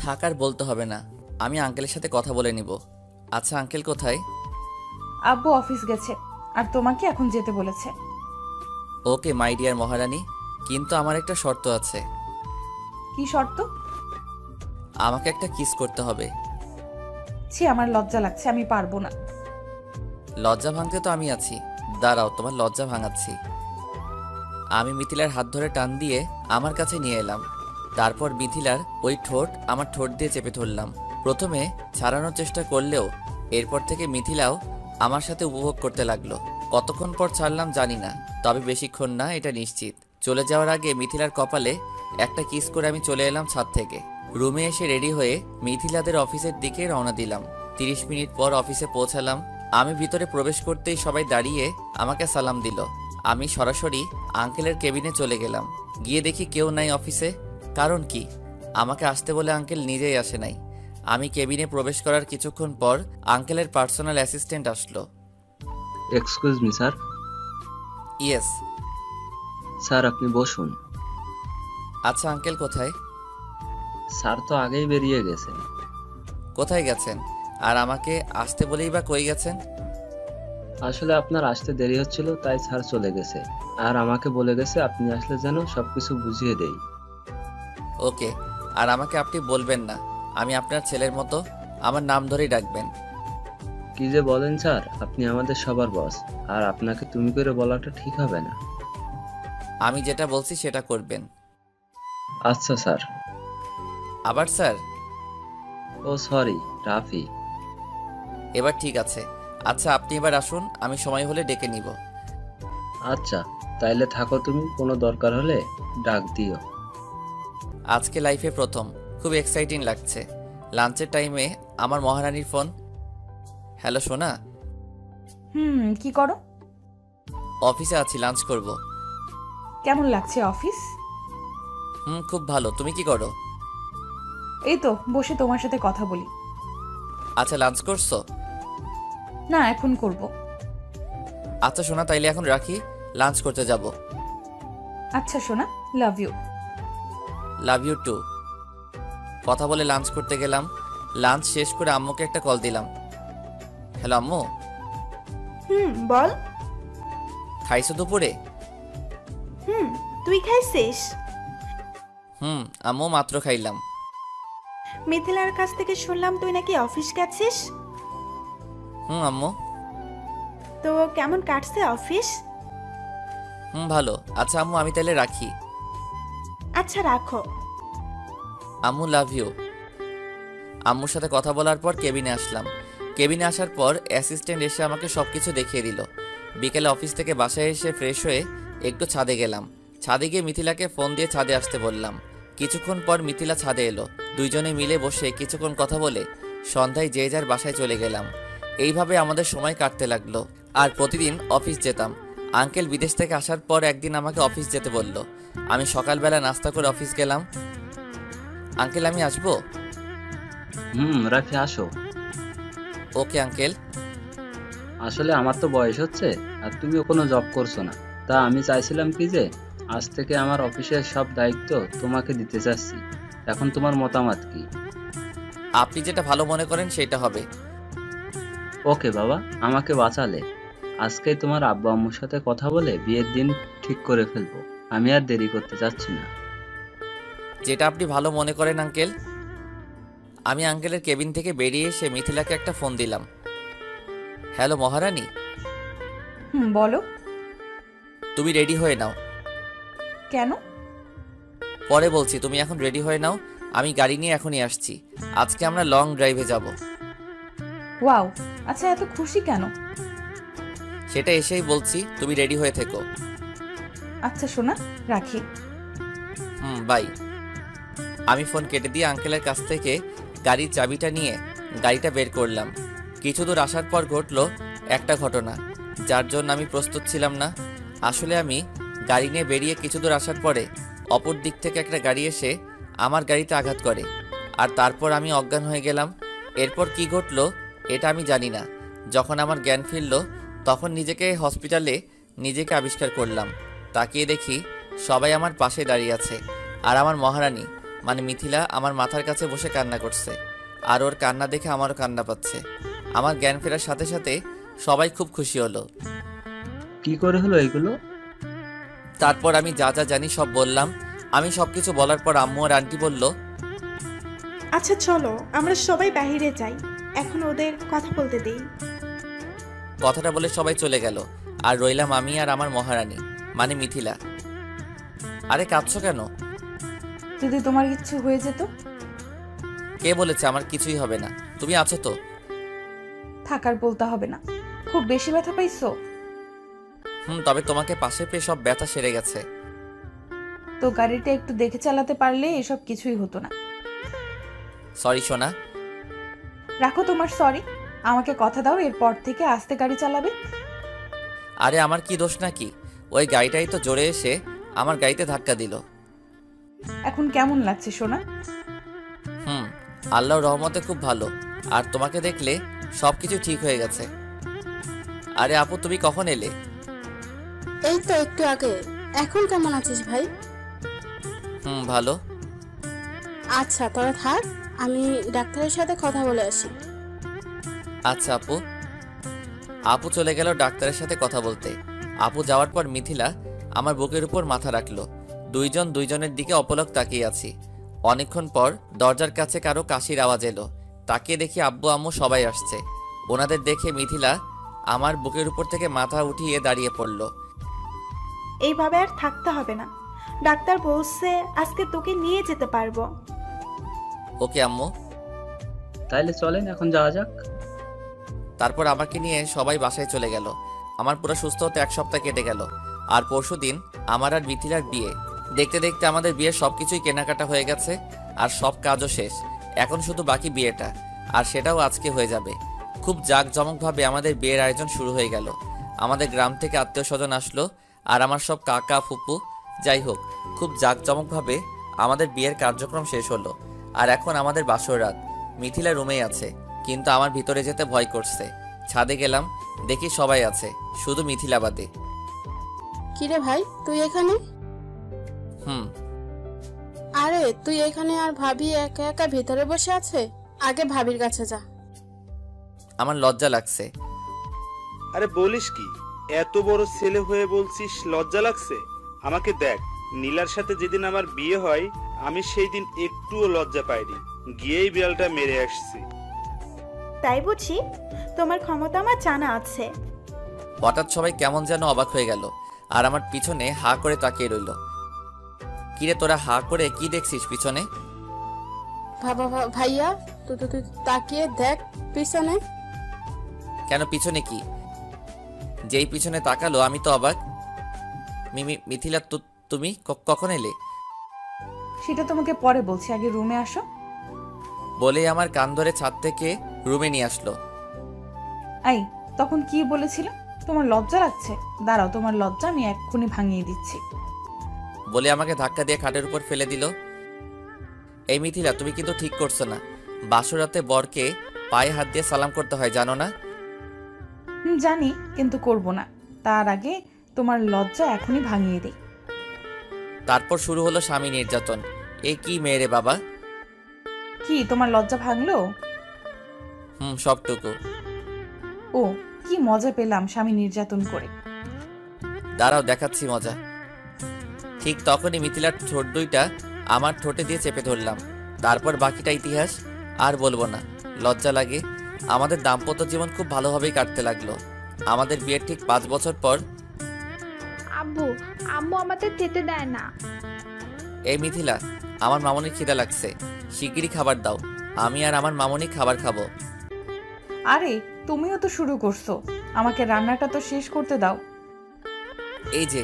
থাকার বলতে হবে না, আমি আঙ্কেলের সাথে কথা বলে নিব। আচ্ছা আঙ্কেল কোথায়? আব্বু অফিস গেছে, আর তোমাকে এখন যেতে বলেছে। ওকে মাই ডিয়ার মহারানী, কিন্তু আমার একটা শর্ত আছে। কি শর্ত? আমাকে একটা কিস করতে হবে। ছি, আমার লজ্জা লাগছে, আমি পারবো না। লজ্জা ভাঙতে তো আমি আছি, দাঁড়াও তোমার লজ্জা ভাঙাচ্ছি। আমি মিথিলার হাত ধরে টান দিয়ে আমার কাছে নিয়ে এলাম। তারপর মিথিলার ওই ঠোঁট আমার ঠোঁট দিয়ে চেপে ধরলাম। প্রথমে ছাড়ানোর চেষ্টা করলেও এরপর থেকে মিথিলাও আমার সাথে উপভোগ করতে লাগলো। কতক্ষণ পর ছাড়লাম জানি না, তবে বেশিক্ষণ না এটা নিশ্চিত। চলে যাওয়ার আগে মিথিলার কপালে একটা কিস করে আমি চলে এলাম ছাদ থেকে। রুমে এসে রেডি হয়ে মিথিলাদের অফিসের দিকে রওনা দিলাম। 30 মিনিট পর অফিসে পৌঁছালাম। আমি ভিতরে প্রবেশ করতেই সবাই দাঁড়িয়ে আমাকে সালাম দিল। আমি সরাসরি আঙ্কেলের কেবিনে চলে গেলাম। গিয়ে দেখি কেউ নাই অফিসে। কারণ কি? আমাকে আসতে বলে আঙ্কেল নিজেই আসে নাই। আমি কেবিনে প্রবেশ করার কিছুক্ষণ পর আঙ্কেলের পার্সোনাল অ্যাসিস্ট্যান্ট আসলো। Excuse me sir. Yes. Sir আপনি বসুন। আচ্ছা আঙ্কেল কোথায়? স্যার তো আগেই বেরিয়ে গেছেন। কোথায় গেছেন? আর আমাকে আসতে বলেই বা কই গেছেন? আসলে আপনার আসতে দেরি হচ্ছিল তাই স্যার চলে গেছে, আর আমাকে বলে গেছে আপনি আসলে যেন সবকিছু বুঝিয়ে দেই। ওকে। আর আমাকে আপনি বলবেন না, আমি আপনার ছেলের মতো, আমার নাম ধরেই ডাকবেন। কি যে বলেন স্যার, আপনি আমাদের সবার বস, আর আপনাকে তুমি করে বলাটা ঠিক হবে না। আমি যেটা বলছি সেটা করবেন। আচ্ছা স্যার। আবার স্যার? ও সরি, রাফি। এবার ঠিক আছে। আচ্ছা আপনি এবার আসুন, আমি সময় হলে ডেকে নিব। আচ্ছা তাইলে থাকো তুমি, কোনো দরকার হলে ডাক দিও। আজকে লাইফে প্রথম, খুব এক্সাইটিং লাগছে। লাঞ্চের টাইমে আমার মহারানীর ফোন। হ্যালো সোনা। কি করো? অফিসে আছি, লাঞ্চ করব। কেমন লাগছে অফিস? খুব ভালো। তুমি কি করো? এই তো বসে তোমার সাথে কথা বলি। আচ্ছা লাঞ্চ করছো? না, এখন করব। আচ্ছা সোনা তাইলে এখন রাখি, লাঞ্চ করতে যাব। আচ্ছা সোনা, love you. Love you too. কথা বলে লাঞ্চ করতে গেলাম। লাঞ্চ শেষ করে আম্মুকে একটা কল দিলাম। হ্যালো আম্মু। বল। খাইছো দুপুরে? তুই খাইছিস? আম্মু মাত্র খাইলাম। মিথিলার কাছ থেকে শুনলাম তুই নাকি অফিস গেছিস। আম্মু। তো কেমন কাটছে অফিস? ভালো। আচ্ছা আম্মু আমি তাহলে রাখি। আচ্ছা রাখো। আম্মু লাভ ইউ। আম্মুর সাথে কথা বলার পর কেবিনে আসলাম। কেবিনে আসার পর অ্যাসিস্ট্যান্ট এসে আমাকে সবকিছু দেখিয়ে দিল। বিকেলে অফিস থেকে বাসায় এসে ফ্রেশ হয়ে একটু ছাদে গেলাম। ছাদে গিয়ে মিথিলাকে ফোন দিয়ে ছাদে আসতে বললাম। কিছুক্ষণ পর মিথিলা ছাদে এলো। দুইজনে মিলে বসে কিছুক্ষণ কথা বলে সন্ধ্যায় যে যার বাসায় চলে গেলাম। এইভাবে আমাদের সময় কাটতে লাগলো। আর প্রতিদিন অফিস যেতাম। আঙ্কেল বিদেশ থেকে আসার পর একদিন আমাকে অফিস যেতে বলল। আমি সকালবেলা নাস্তা করে অফিস গেলাম। আঙ্কেল আমি আসবো? রাফি আসো। Okay uncle. আসলে আমার তো বয়স হচ্ছে, আর তুমিও কোনো জব করছো না, তা আমি চাইছিলাম কি যে আজ থেকে আমার অফিসের সব দায়িত্ব তোমাকে দিতে চাচ্ছি। এখন তোমার মতামত কি? আপনি যেটা ভালো মনে করেন সেটা হবে। ওকে বাবা, আমাকে বাঁচালে। আজকেই তোমার আব্বু আম্মুর সাথে কথা বলে বিয়ের দিন ঠিক করে ফেলবো। আমি আর দেরি করতে চাচ্ছি না। যেটা আপনি ভালো মনে করেন আঙ্কেল। আমি আঙ্কেলের কেবিন থেকে বেরিয়ে এসে মিথিলাকে একটা ফোন দিলাম। হ্যালো মহারানী। বলো। তুমি রেডি হয়ে নাও। কেন? পরে বলছি, তুমি এখন রেডি হয়ে নাও। আমি গাড়ি নিয়ে এখনই আসছি। আজকে আমরা লং ড্রাইভে যাব। ওয়াও, আচ্ছা এত খুশি কেন? সেটা এসেই বলছি, তুমি রেডি হয়ে থেকো। আচ্ছা সোনা, রাখি। বাই। আমি ফোন কেটে দিয়ে আঙ্কেলের কাছ থেকে গাড়ির চাবিটা নিয়ে গাড়িটা বের করলাম। কিছু দূর আসার পর ঘটলো একটা ঘটনা, যার জন্য আমি প্রস্তুত ছিলাম না। আসলে আমি গাড়ি নিয়ে বেরিয়ে কিছু দূর আসার পরে অপর দিক থেকে একটা গাড়ি এসে আমার গাড়িতে আঘাত করে, আর তারপর আমি অজ্ঞান হয়ে গেলাম। এরপর কি ঘটলো এটা আমি জানি না। যখন আমার জ্ঞান ফিরল তখন নিজেকে হসপিটালে নিজেকে আবিষ্কার করলাম। তাকিয়ে দেখি সবাই আমার পাশে দাঁড়িয়ে আছে, আর আমার মহারানী মানে মিথিলা আমার মাথার কাছে বসে কান্না করছে। আর ওর কান্না দেখে আমারও কান্না পাচ্ছে। আমার জ্ঞান ফেরার সাথে সাথে সবাই খুব খুশি হলো। কি করে হলো এগুলো? তারপর আমি যা যা জানি সব বললাম। আমি সবকিছু বলার পর আম্মু আর আন্টি বলল, আচ্ছা চলো আমরা সবাই বাইরে যাই, এখন ওদের কথা বলতে দেই। কথাটা বলে সবাই চলে গেল, আর রইলাম আমি আর আমার মহারানী মানে মিথিলা। আরে কাঁদছো কেন? যদি তোমার কিছু হয়ে যেত? কে বলেছে আমার কিছুই হবে না? তুমি আছো তো? থাকার বলতে হবে না। খুব বেশি ব্যথা পাইছো? তবে তোমাকে পাশে পেয়ে সব ব্যথা সেরে গেছে। তো গাড়িটা একটু দেখে চালাতে পারলে এসব কিছুই হতো না। সরি সোনা। রাখো তোমার সরি, আমাকে কথা দাও এরপর থেকে আস্তে গাড়ি চালাবে। আরে আমার কি দোষ নাকি? ওই গাড়িটাই তো জোরে এসে আমার গাড়িতে ধাক্কা দিল। এখন কেমন লাগছে সোনা? আল্লাহর রহমতে খুব ভালো। আর তোমাকে দেখলে সবকিছু ঠিক হয়ে গেছে। আরে আপু, তুমি কখন এলে? এই তো একটু আগে। এখন কেমন আছিস ভাই? ভালো। আচ্ছা তোরা থাক, আমি ডাক্তারের সাথে কথা বলে আসি। আচ্ছা আপু। আপু চলে গেল ডাক্তারের সাথে কথা বলতে। আপু যাওয়ার পর মিথিলা আমার বুকের উপর মাথা রাখলো। দুইজন দুইজনের দিকে অপলক তাকিয়ে আছি। অনেকক্ষণ পর দরজার কাছে কারো কাশির আওয়াজ এলো। তাকিয়ে দেখি আব্বু আম্মু সবাই আসছে। ওনাদের দেখে মিথিলা আমার বুকের উপর থেকে মাথা উঠিয়ে দাঁড়িয়ে পড়ল। এইভাবে আর থাকতে হবে না, ডাক্তার বলছে আজকে তোকে নিয়ে যেতে পারবো। ওকে আম্মু। তাইলে চলেন এখন যাওয়া যাক। তারপর আমাকে নিয়ে সবাই বাসায় চলে গেল। আমার পুরো সুস্থ হতে 1 সপ্তাহ কেটে গেল। আর পরশুদিন আমার আর মিথিলার বিয়ে। দেখতে দেখতে আমাদের বিয়ের সবকিছুই কেনাকাটা হয়ে গেছে আর সব কাজও শেষ। এখন শুধু বাকি বিয়েটা, আর সেটাও আজকে হয়ে যাবে। খুব জাঁকজমকভাবে আমাদের বিয়ের আয়োজন শুরু হয়ে গেল। আমাদের গ্রাম থেকে আত্মীয় স্বজন আসলো আর আমার সব কাকা ফুপু। যাই হোক, খুব জাঁকজমকভাবে আমাদের বিয়ের কার্যক্রম শেষ হলো। আর এখন আমাদের বাসর রাত। মিথিলা রুমেই আছে, কিন্তু আমার ভিতরে যেতে ভয় করছে। ছাদে গেলাম, দেখি সবাই আছে, শুধু মিথিলা বাদে। কিরে ভাই, তুই এখানে? হুম। আরে তুই এখানে আর ভাবি একা একা ভিতরে বসে আছে? আগে ভাবির কাছে যা। আমার লজ্জা লাগছে। আরে বলিস কি, এত বড় ছেলে হয়ে বলছিস লজ্জা লাগছে? আমাকে দেখ, নীলার সাথে যেদিন আমার বিয়ে হয় আমি সেই দিন একটুও লজ্জা পাইনি, গিয়েই বিড়ালটা মেরে আসছি। তাই বুঝি? তোমার ক্ষমতা আমার জানা আছে। হঠাৎ সবাই কেমন যেন অবাক হয়ে গেল আর আমার পিছনে হা করে তাকিয়ে রইল। কিরে তোরা হা করে কি দেখছিস পিছনে? ভাইয়া তুই তাকিয়ে দেখ পিছনে। কেন, পিছনে কি? যেই পিছনে তাকালো আমি তো অবাক। মিথিলা, তুমি কখন এলে? সেটা তোমাকে পরে বলছি, আগে রুমে আসো। বলে আমার কান ধরে ছাদ থেকে রুমে নিয়ে আসলো। আই, তখন কি বলেছিল? তোমার লজ্জা লাগছে? দাঁড়াও, তোমার লজ্জা আমি এক্ষুনি ভাঙিয়ে দিচ্ছি। বলে আমাকে ধাক্কা দিয়ে খাটের উপর ফেলে দিল। এই মিথিলা, তুমি কিন্তু ঠিক করছো না। বাসরাতে বরকে পায়ে হাত দিয়ে সালাম করতে হয়, জানো না? জানি, কিন্তু করব না। তার আগে তোমার লজ্জা এখনই ভাঙিয়ে দিই। তারপর শুরু হলো স্বামী নির্যাতন। এ কি মেয়েরে বাবা! কি তোমার লজ্জা ভাঙলো? সবটুকু। ও, কি মজা পেলাম স্বামী নির্যাতন করে। দাঁড়াও, দেখাচ্ছি মজা। ঠিক তখনই মিথিলার ঠোঁট দুইটা আমার ঠোঁটে দিয়ে চেপে ধরলাম। তারপর বাকিটা ইতিহাস, আর বলবো না, লজ্জা লাগে। আমাদের দাম্পত্য জীবন খুব ভালোভাবেই কাটতে লাগলো। আমাদের বিয়ের ঠিক 5 বছর পর আম্মু আমাদের যেতে দেয় না। এই মিথিলা, আমার মামনির খিদা লাগছে, শিগগিরই খাবার দাও। আমি আর আমার মামনি খাবার খাবো। আরে তুমিও তো শুরু করছো, আমাকে রান্নাটা তো শেষ করতে দাও। এই যে,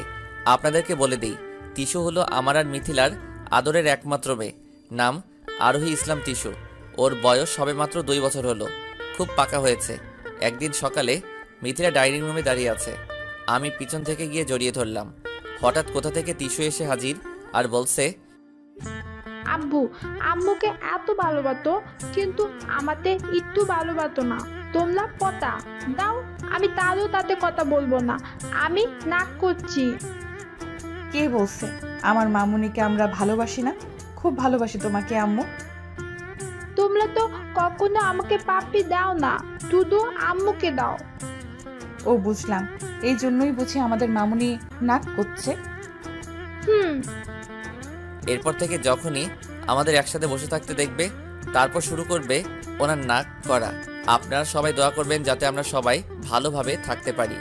আপনাদেরকে বলে দিই, তিশু হলো আমার আর মিথিলার আদরের একমাত্র মেয়ে। নাম আরোহী ইসলাম তিশু। ওর বয়স সবেমাত্র 2 বছর হলো, খুব পাকা হয়েছে। একদিন সকালে মিথিলা ডাইনিং রুমে দাঁড়িয়ে আছে, আমি পিছন থেকে গিয়ে জড়িয়ে ধরলাম। হঠাৎ কোথা থেকে তিশু এসে হাজির আর বলছে, আম্মুকে এত ভালোবাসতো, কিন্তু আমাদের একটু ভালোবাসতো না। তোমরা কথা দাও, আমি তারও তাতে কথা বলবো না, আমি নাক করছি। কে বলছে আমার মামুনিকে আমরা ভালোবাসি না? খুব ভালোবাসি তোমাকে আম্মু। তোমরা তো কখনো আমাকে পাপ্পি দাও না, শুধু আম্মুকে দাও। ও বুঝলাম, এই জন্যই বুঝি আমাদের মামুনি নাক করছে। এরপর থেকে যখনই আমাদের একসাথে বসে থাকতে দেখবে, তারপর শুরু করবে ওনার নাক করা। আপনারা সবাই দোয়া করবেন যাতে আমরা সবাই ভালোভাবে থাকতে পারি।